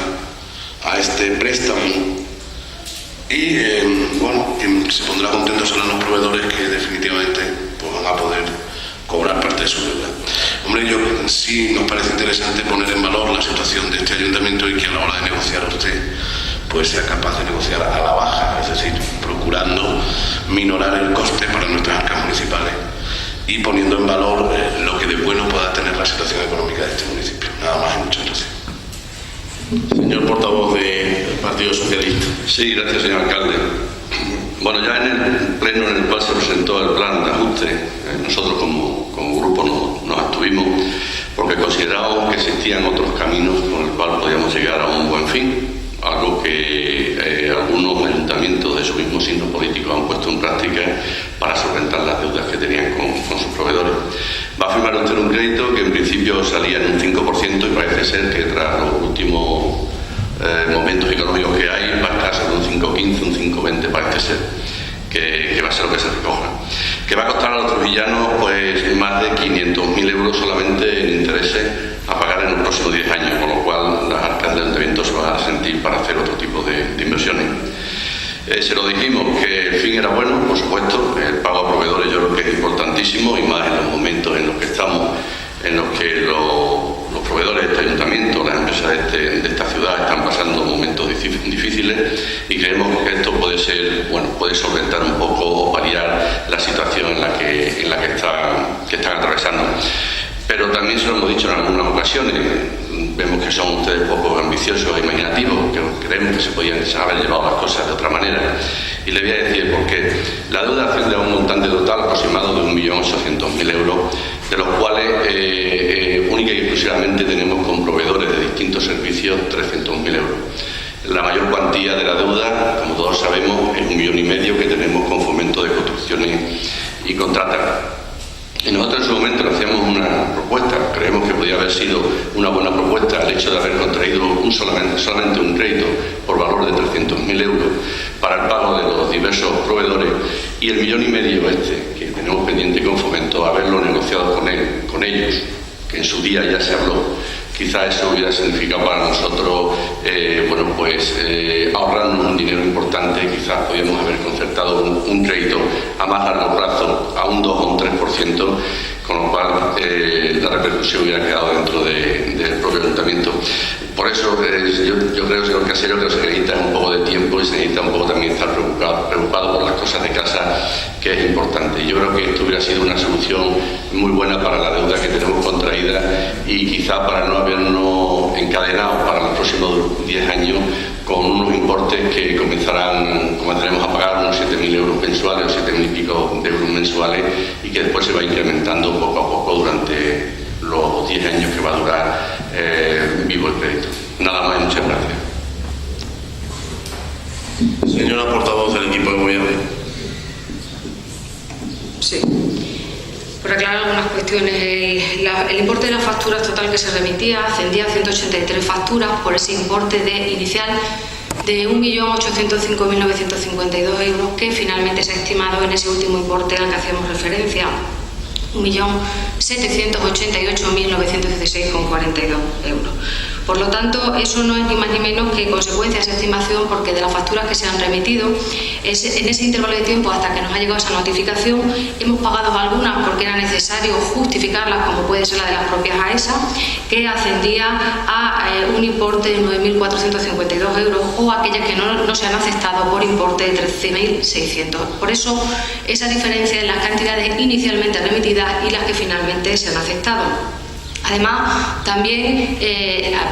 a este préstamo y bueno, se pondrá contentos serán los proveedores que definitivamente pues, van a poder cobrar parte de su deuda. Hombre, sí nos parece interesante poner en valor la situación de este ayuntamiento y que a la hora de negociar usted pues sea capaz de negociar a la baja, es decir, procurando minorar el coste para nuestras arcas municipales y poniendo en valor lo que de bueno pueda tener la situación económica de este municipio. Nada más y muchas gracias. Señor portavoz del Partido Socialista. Sí, gracias, señor alcalde. Bueno, ya en el pleno en el cual se presentó el plan de ajuste, nosotros como grupo nos abstuvimos porque considerábamos que existían otros caminos con el cual podíamos llegar a un buen fin, algo que algunos ayuntamientos de su mismo signo político han puesto en práctica para solventar las deudas que tenían con sus proveedores. Va a firmar usted un crédito que en principio salía en un 5% y parece ser que tras los últimos momentos económicos que hay va a estar sobre un 5,15, un 5,20 parece ser que va a ser lo que se recoja. Que va a costar a los trovillanos pues más de 500.000 euros solamente en intereses a pagar en los próximos 10 años, con lo cual las arcas del ayuntamiento se van a sentir para hacer otro tipo de inversiones. Se lo dijimos que el fin era bueno, por supuesto, el pago a proveedores yo creo que es importantísimo y más en los momentos en los que estamos, en los que los proveedores de este ayuntamiento, las empresas de esta ciudad están pasando momentos difíciles y creemos que esto puede ser, bueno, puede solventar un poco o paliar la situación en la que están atravesando. Pero también se lo hemos dicho en algunas ocasiones, vemos que son ustedes poco ambiciosos e imaginativos, que creemos que se podían haber llevado las cosas de otra manera. Y le voy a decir por qué. La deuda asciende a un montante total aproximado de 1.800.000 euros, de los cuales única y exclusivamente tenemos con proveedores de distintos servicios 300.000 euros. La mayor cuantía de la deuda, como todos sabemos, es 1,5 millones que tenemos con Fomento de Construcciones y Contrata. Y nosotros en su momento le hacíamos una propuesta, creemos que podía haber sido una buena propuesta el hecho de haber contraído solamente un crédito por valor de 300.000 euros para el pago de los diversos proveedores y el 1,5 millones que tenemos pendiente con Fomento, haberlo negociado con ellos, que en su día ya se habló. Quizá eso hubiera significado para nosotros, ahorrarnos un dinero importante. Quizás podíamos haber concertado un crédito a más largo plazo, a un 2 o un 3%, con lo cual la repercusión hubiera quedado dentro del propio ayuntamiento. Por eso yo creo, señor Casero, que se necesita un poco de tiempo y se necesita un poco también estar preocupado por las cosas de casa, que es importante. Yo creo que esto hubiera sido una solución muy buena para la deuda que tenemos contraída y quizá para no habernos encadenado para los próximos 10 años con unos importes que comenzaremos a pagar unos 7.000 euros mensuales o 7.000 y pico de euros mensuales y que después se va incrementando poco a poco durante los 10 años que va a durar vivo el crédito. Nada más y muchas gracias. Señora portavoz del equipo de gobierno. Sí. Por aclarar algunas cuestiones, el importe de las facturas total que se remitía ascendía a 183 facturas por ese importe inicial de 1.805.952 euros, que finalmente se ha estimado en ese último importe al que hacíamos referencia, 1.788.916,42 euros. Por lo tanto, eso no es ni más ni menos que consecuencia de esa estimación, porque de las facturas que se han remitido, en ese intervalo de tiempo hasta que nos ha llegado esa notificación, hemos pagado algunas porque era necesario justificarlas, como puede ser la de las propias AESA, que ascendía a un importe de 9.452 euros, o aquellas que no se han aceptado por importe de 13.600. Por eso, esa diferencia en las cantidades inicialmente remitidas y las que finalmente se han aceptado. Además, también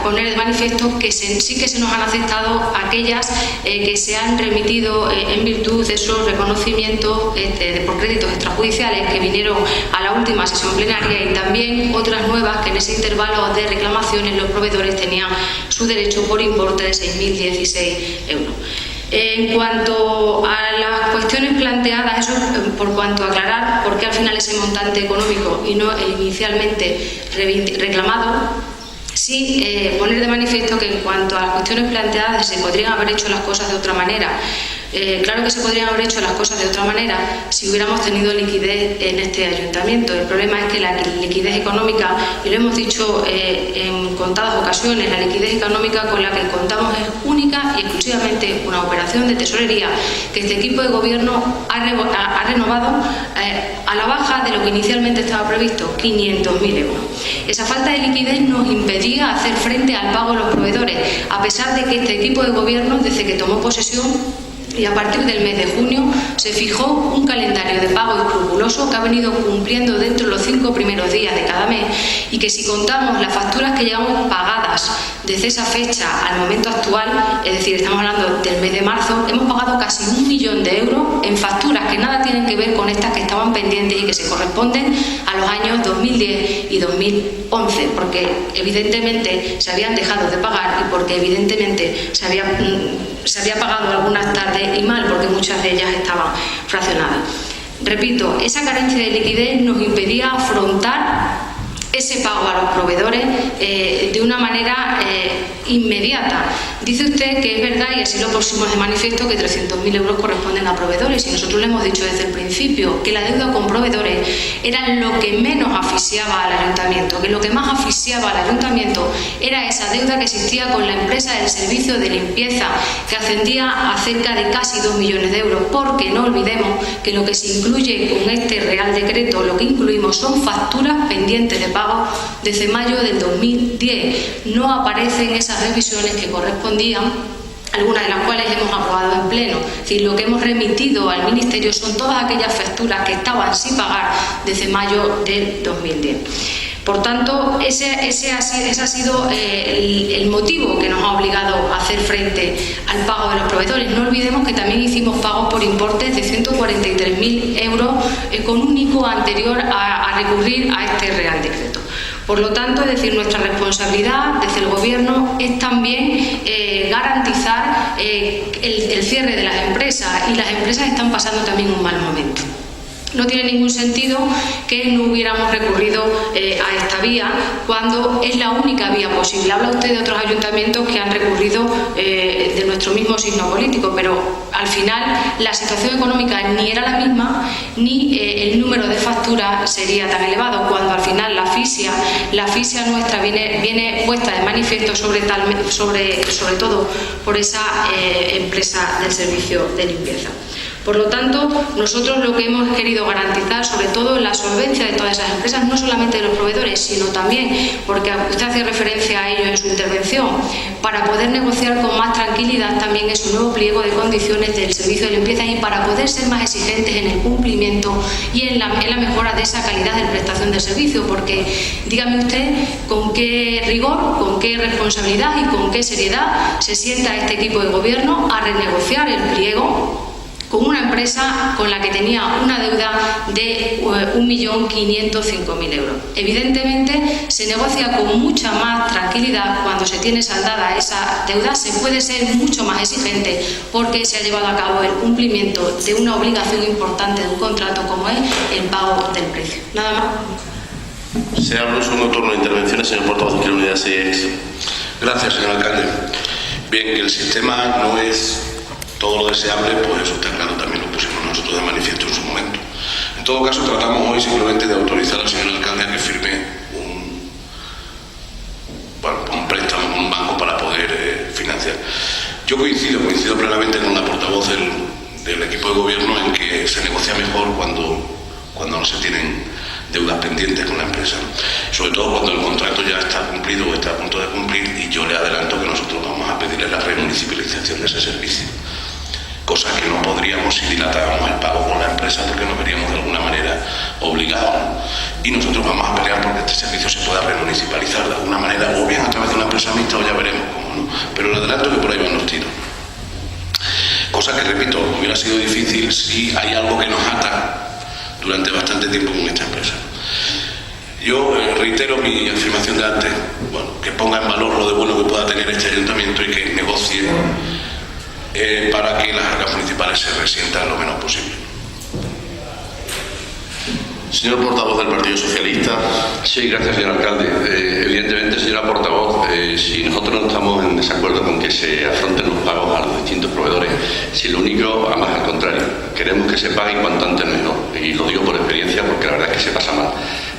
poner de manifiesto que sí que se nos han aceptado aquellas que se han remitido en virtud de esos reconocimientos por créditos extrajudiciales que vinieron a la última sesión plenaria, y también otras nuevas que en ese intervalo de reclamaciones los proveedores tenían su derecho por importe de 6.016 euros. En cuanto a las cuestiones planteadas, eso por cuanto a aclarar por qué al final ese montante económico y no el inicialmente reclamado, sí poner de manifiesto que en cuanto a las cuestiones planteadas se podrían haber hecho las cosas de otra manera. Claro que se podrían haber hecho las cosas de otra manera si hubiéramos tenido liquidez en este ayuntamiento. El problema es que la liquidez económica, y lo hemos dicho en contadas ocasiones, la liquidez económica con la que contamos es única y exclusivamente una operación de tesorería que este equipo de gobierno ha renovado a la baja de lo que inicialmente estaba previsto, 500.000 euros. Esa falta de liquidez nos impedía hacer frente al pago de los proveedores, a pesar de que este equipo de gobierno, desde que tomó posesión, y a partir del mes de junio se fijó un calendario de pago escrupuloso que ha venido cumpliendo dentro de los 5 primeros días de cada mes, y que si contamos las facturas que llevamos pagadas desde esa fecha al momento actual, es decir, estamos hablando del mes de marzo, hemos pagado casi 1 millón de euros en facturas que nada tienen que ver con estas que estaban pendientes y que se corresponden a los años 2010 y 2011, porque evidentemente se habían dejado de pagar y porque evidentemente se había pagado algunas tarde y mal, porque muchas de ellas estaban fraccionadas. Repito, esa carencia de liquidez nos impedía afrontar ese pago a los proveedores de una manera inmediata. Dice usted que es verdad, y así lo pusimos de manifiesto, que 300.000 euros corresponden a proveedores, y nosotros le hemos dicho desde el principio que la deuda con proveedores era lo que menos asfixiaba al ayuntamiento, que lo que más asfixiaba al ayuntamiento era esa deuda que existía con la empresa del servicio de limpieza, que ascendía a cerca de casi 2 millones de euros, porque no olvidemos que lo que se incluye con este Real Decreto, lo que incluimos son facturas pendientes de pago desde mayo del 2010. No aparecen esas revisiones que correspondían, algunas de las cuales hemos aprobado en pleno. Es decir, lo que hemos remitido al Ministerio son todas aquellas facturas que estaban sin pagar desde mayo del 2010. Por tanto, ese ha sido el motivo que nos ha obligado a hacer frente al pago de los proveedores. No olvidemos que también hicimos pagos por importes de 143.000 euros con un ICO anterior a recurrir a este Real Decreto. Por lo tanto, es decir, nuestra responsabilidad desde el Gobierno es también garantizar el cierre de las empresas, y las empresas están pasando también un mal momento. No tiene ningún sentido que no hubiéramos recurrido a esta vía cuando es la única vía posible. Habla usted de otros ayuntamientos que han recurrido de nuestro mismo signo político, pero al final la situación económica ni era la misma, ni el número de facturas sería tan elevado, cuando al final la asfixia nuestra viene puesta de manifiesto sobre todo por esa empresa del servicio de limpieza. Por lo tanto, nosotros lo que hemos querido garantizar, sobre todo la solvencia de todas esas empresas, no solamente de los proveedores, sino también, porque usted hace referencia a ello en su intervención, para poder negociar con más tranquilidad también ese nuevo pliego de condiciones del servicio de limpieza, y para poder ser más exigentes en el cumplimiento y en la mejora de esa calidad de prestación del servicio, porque dígame usted con qué rigor, con qué responsabilidad y con qué seriedad se sienta este equipo de gobierno a renegociar el pliego con una empresa con la que tenía una deuda de 1.505.000 euros. Evidentemente, se negocia con mucha más tranquilidad cuando se tiene saldada esa deuda. Se puede ser mucho más exigente porque se ha llevado a cabo el cumplimiento de una obligación importante de un contrato como es el pago del precio. Nada más. Se abre un segundo turno de intervenciones, señor portavoz de la Unidad 6. Gracias, señor alcalde. Bien, que el sistema no es todo lo deseable, pues eso está claro, también lo pusimos nosotros de manifiesto en su momento. En todo caso, tratamos hoy simplemente de autorizar al señor alcalde a que firme un préstamo con un banco para poder financiar. Yo coincido plenamente con la portavoz del equipo de gobierno en que se negocia mejor cuando no se tienen deudas pendientes con la empresa, sobre todo cuando el contrato ya está cumplido o está a punto de cumplir, y yo le adelanto que nosotros vamos a pedirle la remunicipalización de ese servicio, cosa que no podríamos si dilatábamos el pago con la empresa, porque nos veríamos de alguna manera obligados, ¿no? Y nosotros vamos a pelear porque este servicio se pueda remunicipalizar de alguna manera, o bien a través de una empresa mixta, o ya veremos cómo, ¿no? Pero le adelanto que por ahí van los tiros. Cosa que, repito, hubiera sido difícil si hay algo que nos ata durante bastante tiempo con esta empresa. Yo reitero mi afirmación de antes, que ponga en valor lo de bueno que pueda tener este ayuntamiento y que negocie para que las arcas municipales se resientan lo menos posible. Señor portavoz del Partido Socialista. Sí, gracias, señor alcalde. Evidentemente, señora portavoz, si nosotros no estamos en desacuerdo con que se afronten los pagos a los distintos proveedores, si lo único, además al contrario, queremos que se paguen cuanto antes mejor, y lo digo por experiencia porque la verdad es que se pasa mal.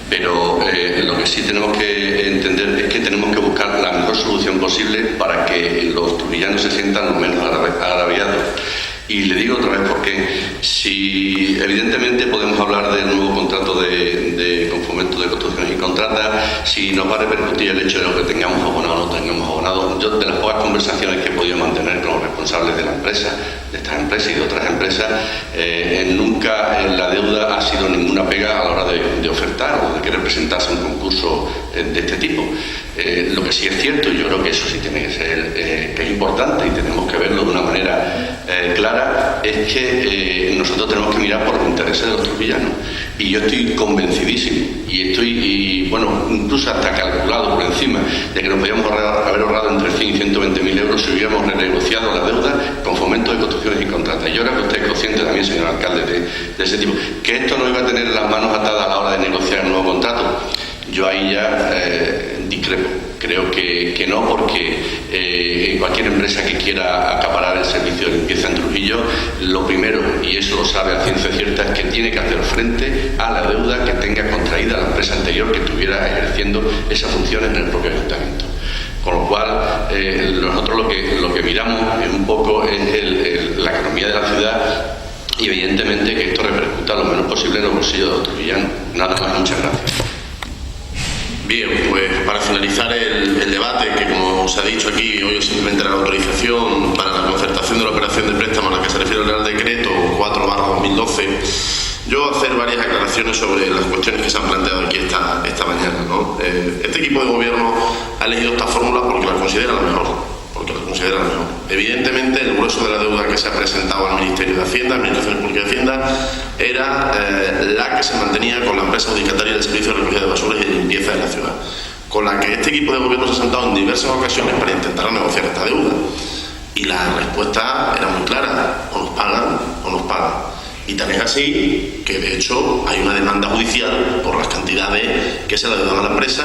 Pero lo que sí tenemos que entender es que tenemos que buscar la mejor solución posible para que los trujillanos se sientan lo menos agraviados. Y le digo otra vez porque si evidentemente podemos hablar del nuevo contrato con fomento de construcciones y contratas, si nos va a repercutir el hecho de lo que tengamos abonado o no tengamos abonado. Yo, de las pocas conversaciones que he podido mantener con los responsables de la empresa, de estas empresas y de otras empresas, nunca la deuda ha sido ninguna pega a la hora de ofertar o de querer presentarse a un concurso de este tipo. Lo que sí es cierto, y yo creo que eso sí tiene que ser, que es importante y tenemos que verlo de una manera clara, es que nosotros tenemos que mirar por los intereses de los trujillanos. Y yo estoy convencidísimo, y bueno, incluso hasta calculado por encima, de que nos podíamos haber ahorrado entre 100 y 120.000 euros si hubiéramos renegociado la deuda con fomento de construcciones y contratas. Yo creo que usted es consciente también, señor alcalde, de ese tipo. Que esto no iba a tener las manos atadas a la hora de negociar el nuevo contrato, yo ahí ya discrepo. Creo que no, porque cualquier empresa que quiera acaparar el servicio de limpieza en Trujillo, lo primero, y eso lo sabe a ciencia cierta, es que tiene que hacer frente a la deuda que tenga contraída la empresa anterior que estuviera ejerciendo esas funciones en el propio ayuntamiento. Con lo cual, nosotros lo que miramos un poco es la economía de la ciudad, y evidentemente que esto repercuta lo menos posible en los bolsillos de los trujillanos. Nada más, muchas gracias. Bien, pues para finalizar el debate, que como se ha dicho aquí, hoy simplemente la autorización para la concertación de la operación de préstamo a la que se refiere el Real Decreto 4/2012, yo hacer varias aclaraciones sobre las cuestiones que se han planteado aquí esta mañana, ¿no? Este equipo de gobierno ha elegido esta fórmula porque la considera la mejor. Evidentemente, el grueso de la deuda que se ha presentado al Ministerio de Hacienda, Administración Pública de Hacienda, era la que se mantenía con la empresa adjudicataria del servicio de recogida de basuras y de limpieza de la ciudad, con la que este equipo de gobierno se ha sentado en diversas ocasiones para intentar negociar esta deuda. Y la respuesta era muy clara: o nos pagan o nos pagan. Y tan es así que, de hecho, hay una demanda judicial por las cantidades que se le deudan a la empresa,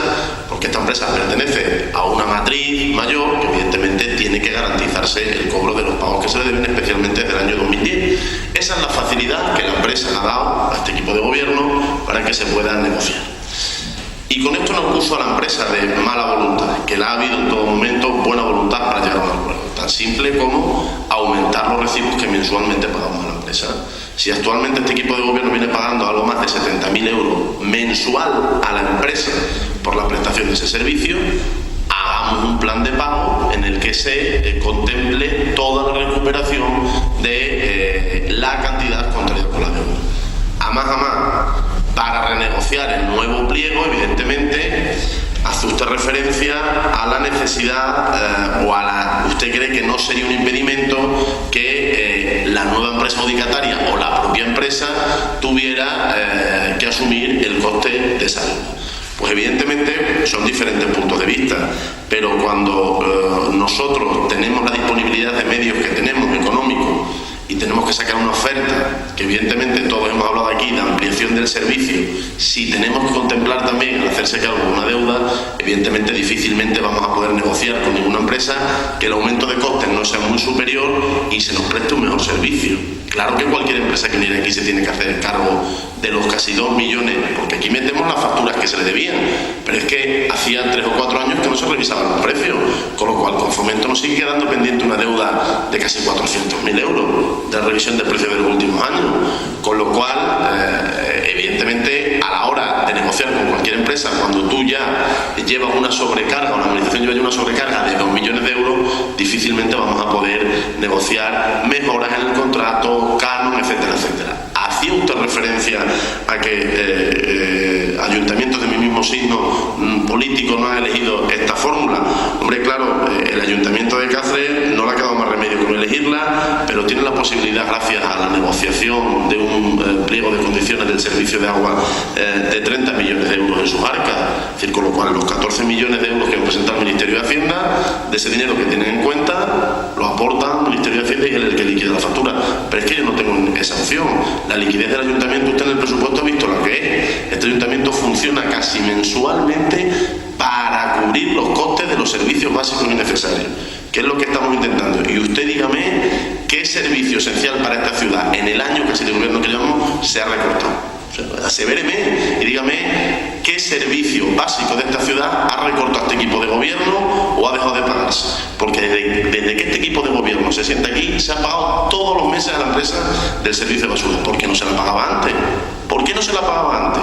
porque esta empresa pertenece a una matriz mayor que, evidentemente, tiene que garantizarse el cobro de los pagos que se le deben, especialmente desde el año 2010. Esa es la facilidad que la empresa le ha dado a este equipo de gobierno para que se pueda negociar. Y con esto no acuso a la empresa de mala voluntad, que la ha habido en todo momento buena voluntad para llegar a un acuerdo, tan simple como aumentar los recibos que mensualmente pagamos a la empresa. Si actualmente este equipo de gobierno viene pagando algo más de 70.000 euros mensual a la empresa por la prestación de ese servicio, hagamos un plan de pago en el que se contemple toda la recuperación de la cantidad contraída por la deuda. A más, para renegociar el nuevo pliego, evidentemente, hace usted referencia a la necesidad usted cree que no sería un impedimento que la nueva empresa adjudicataria o la propia empresa tuviera que asumir el coste de esa deuda. Pues evidentemente son diferentes puntos de vista, pero cuando nosotros tenemos la disponibilidad de medios que tenemos económicos y tenemos que sacar una oferta, que evidentemente todos hemos hablado aquí de ampliación del servicio, si tenemos que contemplar también el hacerse cargo de una deuda, evidentemente difícilmente vamos a poder negociar con ninguna empresa que el aumento de costes no sea muy superior y se nos preste un mejor servicio. Claro que cualquier empresa que viene aquí se tiene que hacer cargo de los casi 2 millones, porque aquí metemos las facturas que se le debían, pero es que hacía 3 o 4 años que no se revisaban los precios, con lo cual con Fomento nos sigue quedando pendiente una deuda de casi 400.000 euros de revisión de precios de los últimos años, con lo cual evidentemente a la hora de negociar con cualquier empresa, cuando tú ya llevas una sobrecarga o la administración lleva ya una sobrecarga de 2 millones de euros, difícilmente vamos a poder negociar mejoras en el contrato, canon, etcétera, etcétera. Hacía usted referencia a que ayuntamientos de mi mismo signo político no han elegido esta fórmula. Hombre, claro, el ayuntamiento de Cáceres no le ha quedado más remedio que no elegirla, pero tiene la posibilidad, gracias a la negociación de un pliego de condiciones del servicio de agua, de 30 millones de euros en sus arcas. Es decir, con lo cual los 14 millones de euros que presenta el Ministerio de Hacienda, de ese dinero que tienen en cuenta, lo aporta el Ministerio de Hacienda y es el que liquida la factura. Pero es que yo no tengo esa opción. La liquidez del ayuntamiento, usted en el presupuesto ha visto lo que es. Este ayuntamiento funciona casi mensualmente para cubrir los costes de los servicios básicos y necesarios, que es lo que estamos intentando. Y usted dígame qué servicio esencial para esta ciudad en el año casi de gobierno que llevamos se ha recortado. Asevéreme y dígame qué servicio básico de esta ciudad ha recortado este equipo de gobierno o ha dejado de pagarse, porque desde que este equipo de gobierno se sienta aquí se ha pagado todos los meses a la empresa del servicio de basura. ¿Por qué no se la pagaba antes? ¿Por qué no se la pagaba antes?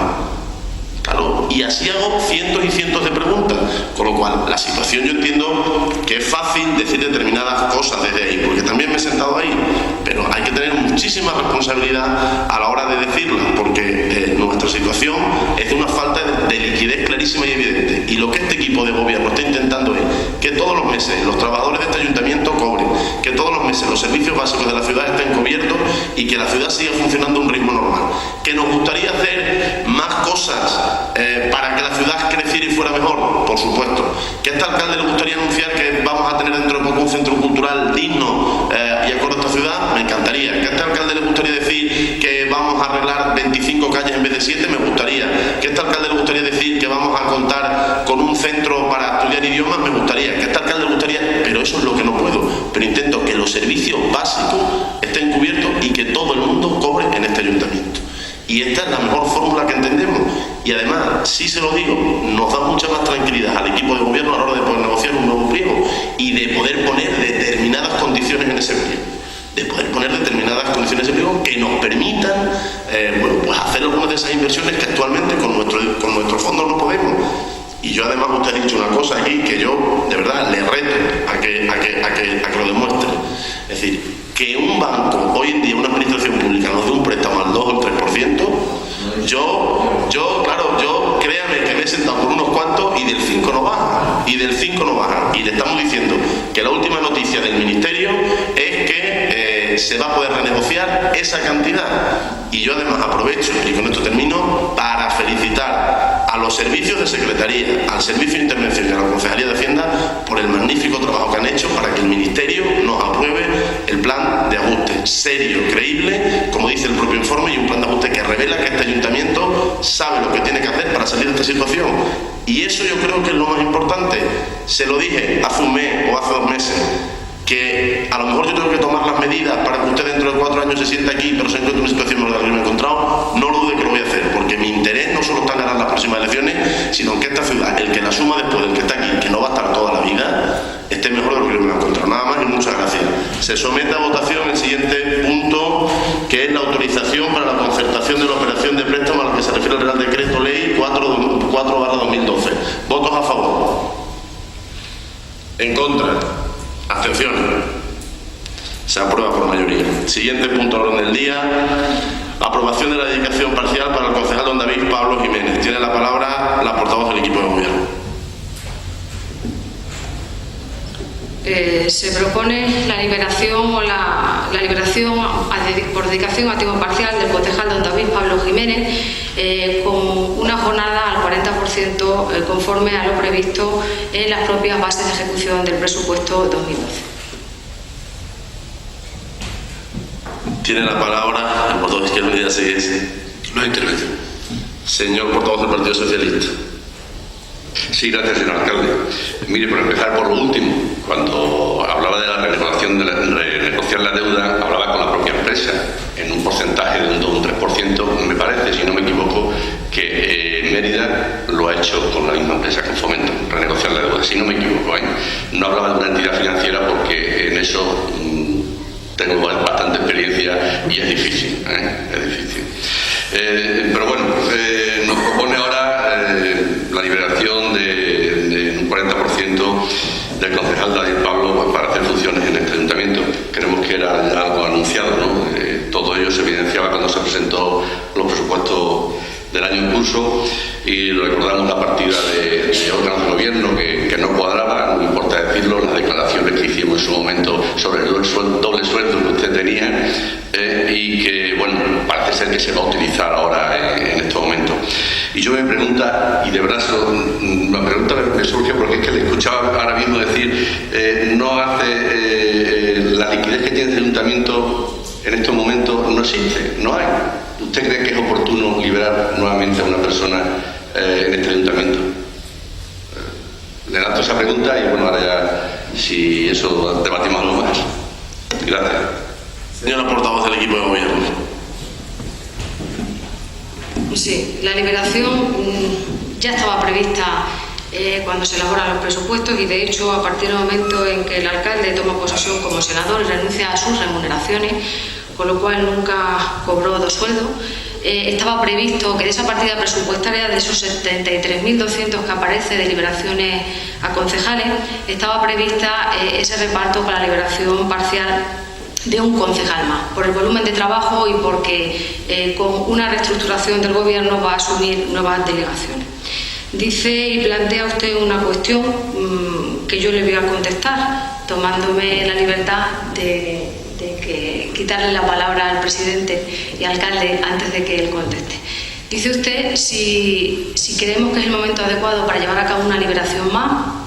Claro, y así hago cientos y cientos de preguntas, con lo cual la situación yo entiendo que es fácil decir determinadas cosas desde ahí, porque también me he sentado ahí, pero hay que tener muchísima responsabilidad a la hora de decirla, porque nuestra situación es de una falta de liquidez clarísima y evidente, y lo que este equipo de gobierno está intentando es que todos los meses los trabajadores de este ayuntamiento cobren, que todos los meses los servicios básicos de la ciudad estén cubiertos y que la ciudad siga funcionando a un ritmo normal. Que nos gustaría hacer más cosas para que la ciudad creciera y fuera mejor, por supuesto. Que a este alcalde le gustaría anunciar que vamos a tener dentro de poco un centro cultural digno y acorde a esta ciudad, me encantaría. Que a este alcalde le gustaría decir que vamos a arreglar 25 calles en vez de 7, me gustaría. Que a este alcalde le gustaría decir que vamos a contar con un centro para estudiar idiomas, me gustaría. Que a este alcalde le gustaría, pero eso es lo que no puedo. Pero intento que los servicios básicos estén cubiertos y que todo el mundo cobre en este ayuntamiento. Y esta es la mejor fórmula que entendemos. Y además, sí se lo digo, nos da mucha más tranquilidad al equipo de gobierno a la hora de poder negociar un nuevo pliego y de poder poner determinadas condiciones en ese pliego. De poder poner determinadas condiciones en ese pliego que nos permitan pues hacer algunas de esas inversiones que actualmente con nuestros fondos no podemos. Y yo además, usted ha dicho una cosa aquí que yo de verdad le reto a que lo demuestre. Es decir, que un banco, hoy en día una administración pública nos dé un préstamo al 2 o el 3%, yo créame que me he sentado por unos cuantos y del 5 no baja, y le estamos diciendo que la última noticia del Ministerio es que se va a poder renegociar esa cantidad. Y yo además aprovecho, y con esto termino, para felicitar a los servicios de Secretaría, al Servicio de Intervención y a la Concejalía de Hacienda por el magnífico trabajo que han hecho para que el Ministerio nos apruebe el plan de ajuste serio, creíble, como dice el propio informe, y un plan de ajuste que revela que este ayuntamiento sabe lo que tiene que hacer para salir de esta situación. Y eso yo creo que es lo más importante. Se lo dije hace un mes o hace 2 meses, que a lo mejor yo tengo que tomar las medidas para que usted dentro de 4 años se sienta aquí, pero se encuentre en una situación mejor de la que me he encontrado, no lo dude que lo voy a hacer, porque mi interés no solo está en ganar las próximas elecciones, sino en que esta ciudad, el que la suma después del que está aquí, que no va a estar toda la vida, esté mejor de lo que yo me he encontrado. Nada más y muchas gracias. Se somete a votación el siguiente punto, que es la autorización para la concertación de la operación de préstamo a la que se refiere el Real Decreto Ley 4/2012. ¿Votos a favor? ¿En contra? Abstenciones. Se aprueba por mayoría. Siguiente punto al orden del día. Aprobación de la dedicación parcial para el concejal don David Pablo Jiménez. Tiene la palabra la portavoz del equipo de gobierno. Se propone la liberación por dedicación a tiempo parcial del concejal don David Pablo Jiménez con una jornada al 40% conforme a lo previsto en las propias bases de ejecución del presupuesto 2012. Tiene la palabra el portavoz de Izquierda Unida CS. No hay intervención. Señor portavoz del Partido Socialista. Sí, gracias, señor alcalde. Mire, por empezar por lo último, cuando hablaba de la renegociación renegociar la deuda, hablaba con la propia empresa en un porcentaje de un 2 o un 3%, me parece, si no me equivoco, que Mérida lo ha hecho con la misma empresa, con Fomento, renegociar la deuda, si no me equivoco, ¿eh? No hablaba de una entidad financiera porque en eso tengo bastante experiencia y es difícil, es difícil. Pero bueno, nos propone ahora la liberación de un 40% del concejal David Pablo para hacer funciones en este ayuntamiento. Creemos que era algo anunciado, ¿no? Todo ello se evidenciaba cuando se presentó los presupuestos del año en curso y recordamos la partida de órganos de gobierno que no cuadraba, no importa decirlo, las declaraciones que hicimos en su momento sobre el doble sueldo que usted tenía y que, bueno, parece ser que se va a utilizar ahora en este momento. Y yo me pregunta, y de verdad la pregunta me surge porque es que le escuchaba ahora mismo decir no hace la liquidez que tiene el ayuntamiento en estos momentos no existe, no hay. ¿Usted cree que es oportuno liberar nuevamente a una persona en este ayuntamiento? Le lanzo esa pregunta y bueno, ahora ya si eso debatimos algo más. Gracias. Señora portavoz del equipo de gobierno. Sí, la liberación ya estaba prevista cuando se elaboran los presupuestos y de hecho a partir del momento en que el alcalde toma posesión como senador y renuncia a sus remuneraciones, con lo cual nunca cobró 2 sueldos, estaba previsto que de esa partida presupuestaria, de esos 73.200 que aparece de liberaciones a concejales, estaba prevista ese reparto para la liberación parcial de un concejal más, por el volumen de trabajo y porque con una reestructuración del gobierno va a asumir nuevas delegaciones. Dice y plantea usted una cuestión que yo le voy a contestar, tomándome la libertad de quitarle la palabra al presidente y alcalde antes de que él conteste. Dice usted si creemos que es el momento adecuado para llevar a cabo una liberación más,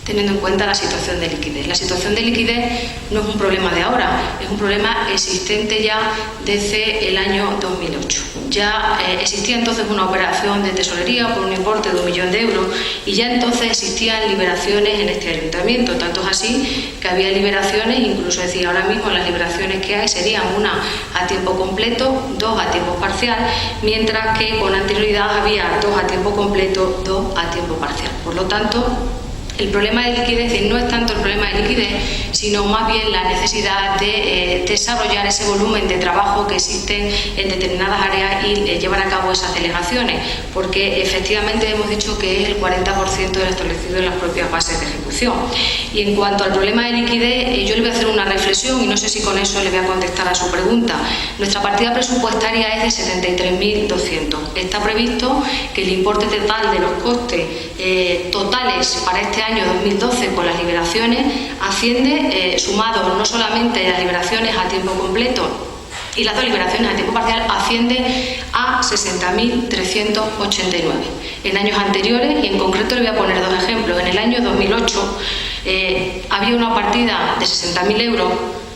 teniendo en cuenta la situación de liquidez. La situación de liquidez no es un problema de ahora, es un problema existente ya desde el año 2008. Ya existía entonces una operación de tesorería por un importe de 1 millón de euros y ya entonces existían liberaciones en este ayuntamiento, tanto es así que había liberaciones, incluso decir ahora mismo las liberaciones que hay serían una a tiempo completo, 2 a tiempo parcial, mientras que con anterioridad había 2 a tiempo completo, 2 a tiempo parcial. Por lo tanto, el problema de liquidez no es tanto el problema de liquidez, sino más bien la necesidad de desarrollar ese volumen de trabajo que existen en determinadas áreas y llevar a cabo esas delegaciones, porque efectivamente hemos dicho que es el 40% de lo establecido en las propias bases de ejecución. Y en cuanto al problema de liquidez, yo le voy a hacer una reflexión y no sé si con eso le voy a contestar a su pregunta. Nuestra partida presupuestaria es de 73.200. Está previsto que el importe total de los costes totales para este año 2012 con las liberaciones asciende, sumado no solamente las liberaciones a tiempo completo y las 2 liberaciones a tiempo parcial, asciende a 60.389. En años anteriores, y en concreto le voy a poner 2 ejemplos, en el año 2008 había una partida de 60.000 euros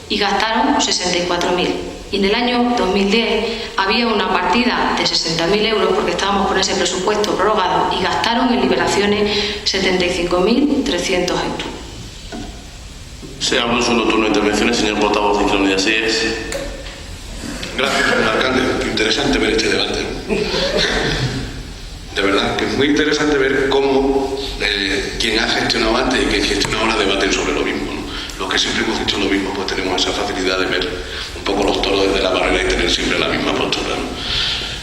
y gastaron 64.000. Y en el año 2010 había una partida de 60.000 euros porque estábamos con ese presupuesto prorrogado y gastaron en liberaciones 75.300 euros. Se abre un segundo turno de intervenciones, señor portavoz de Izquierda Unida CS. Gracias, señor alcalde. Interesante ver este debate. De verdad, que es muy interesante ver cómo quien ha gestionado antes y quien gestiona ahora debaten sobre lo mismo, ¿no? Los que siempre hemos hecho lo mismo, pues tenemos esa facilidad de ver un poco los toros desde la barrera y tener siempre la misma postura, ¿no?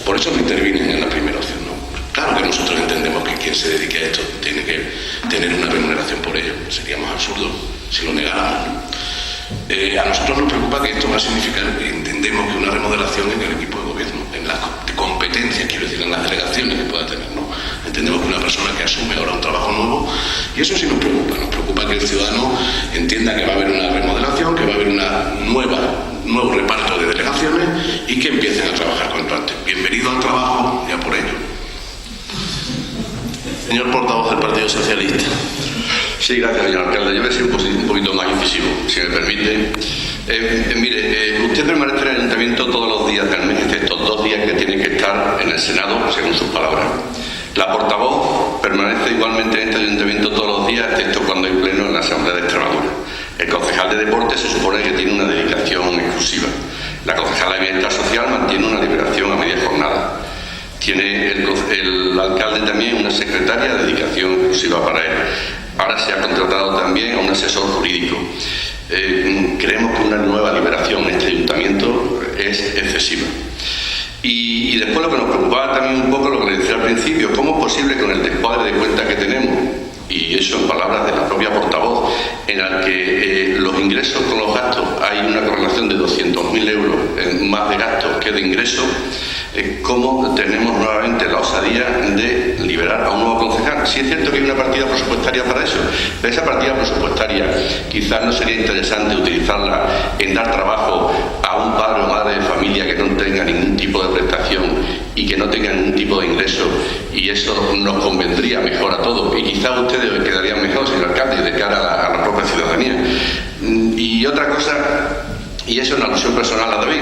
Por eso no intervienen en la primera opción, ¿no? Claro que nosotros entendemos que quien se dedique a esto tiene que tener una remuneración por ello. Sería más absurdo si lo negáramos, ¿no? A nosotros nos preocupa que esto va a significar, entendemos que una remodelación en el equipo de gobierno, en las competencias, quiero decir, en las delegaciones que pueda tener, ¿no? Entendemos que una persona que asume ahora un trabajo nuevo, y eso sí nos preocupa que el ciudadano entienda que va a haber una remodelación, que va a haber nuevo reparto de delegaciones y que empiecen a trabajar cuanto antes. Bienvenido al trabajo, ya por ello. Señor portavoz del Partido Socialista. Sí, gracias, señor alcalde. Yo voy a ser un poquito más incisivo, si me permite. Mire, usted permanece en el ayuntamiento todos los días del mes, excepto 2 días que tiene que estar en el Senado, según sus palabras. La portavoz permanece igualmente en este ayuntamiento todos los días, excepto cuando hay pleno en la Asamblea de Extremadura. El concejal de Deportes se supone que tiene una dedicación exclusiva. La concejala de Bienestar Social mantiene una liberación a media jornada. Tiene el alcalde también una secretaria de dedicación exclusiva para él. Ahora se ha contratado también a un asesor jurídico. Creemos que una nueva liberación en este ayuntamiento es excesiva. Y después lo que nos preocupaba también un poco, lo que le decía al principio, ¿cómo es posible con el descuadre de cuentas que tenemos? Y eso en palabras de la propia portavoz, en la que los ingresos con los gastos hay una correlación de 200.000 euros más de gastos que de ingresos, cómo tenemos nuevamente la osadía de liberar a un nuevo concejal. Sí es cierto que hay una partida presupuestaria para eso, pero esa partida presupuestaria quizás no sería interesante utilizarla en dar trabajo a un padre o madre de familia que no tenga ningún tipo de prestación y que no tenga ningún tipo de ingreso, y eso nos convendría mejor a todos, y quizás ustedes quedarían mejor, señor alcalde, de cara a la propia ciudadanía. Y otra cosa, y eso es una alusión personal a David,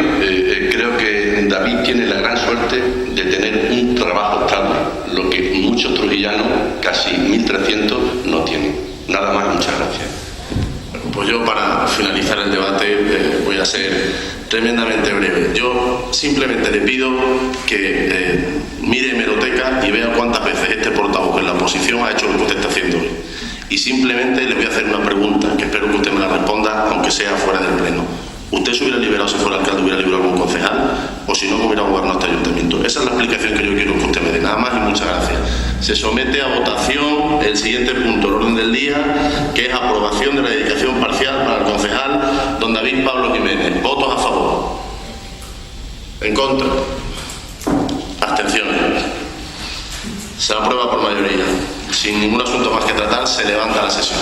creo que David tiene la gran suerte de tener un trabajo estable, lo que muchos trujillanos, casi 1.300, no tienen. Nada más, muchas gracias. Pues yo, para finalizar el debate, voy a ser tremendamente breve. Yo simplemente le pido que mire hemeroteca y vea cuántas veces este portavoz en la oposición ha hecho lo que usted está haciendo hoy. Y simplemente le voy a hacer una pregunta, que espero que usted me la responda, aunque sea fuera del pleno. ¿Usted se hubiera liberado si fuera alcalde, hubiera liberado a algún concejal? ¿O si no, hubiera gobernado este ayuntamiento? Esa es la explicación que yo quiero que usted me dé. Nada más y muchas gracias. Se somete a votación el siguiente punto, el orden del día, que es aprobación de la dedicación parcial para el concejal don David Pablo Jiménez. ¿Votos a favor? ¿En contra? ¿Abstenciones? Se aprueba por mayoría. Sin ningún asunto más que tratar, se levanta la sesión.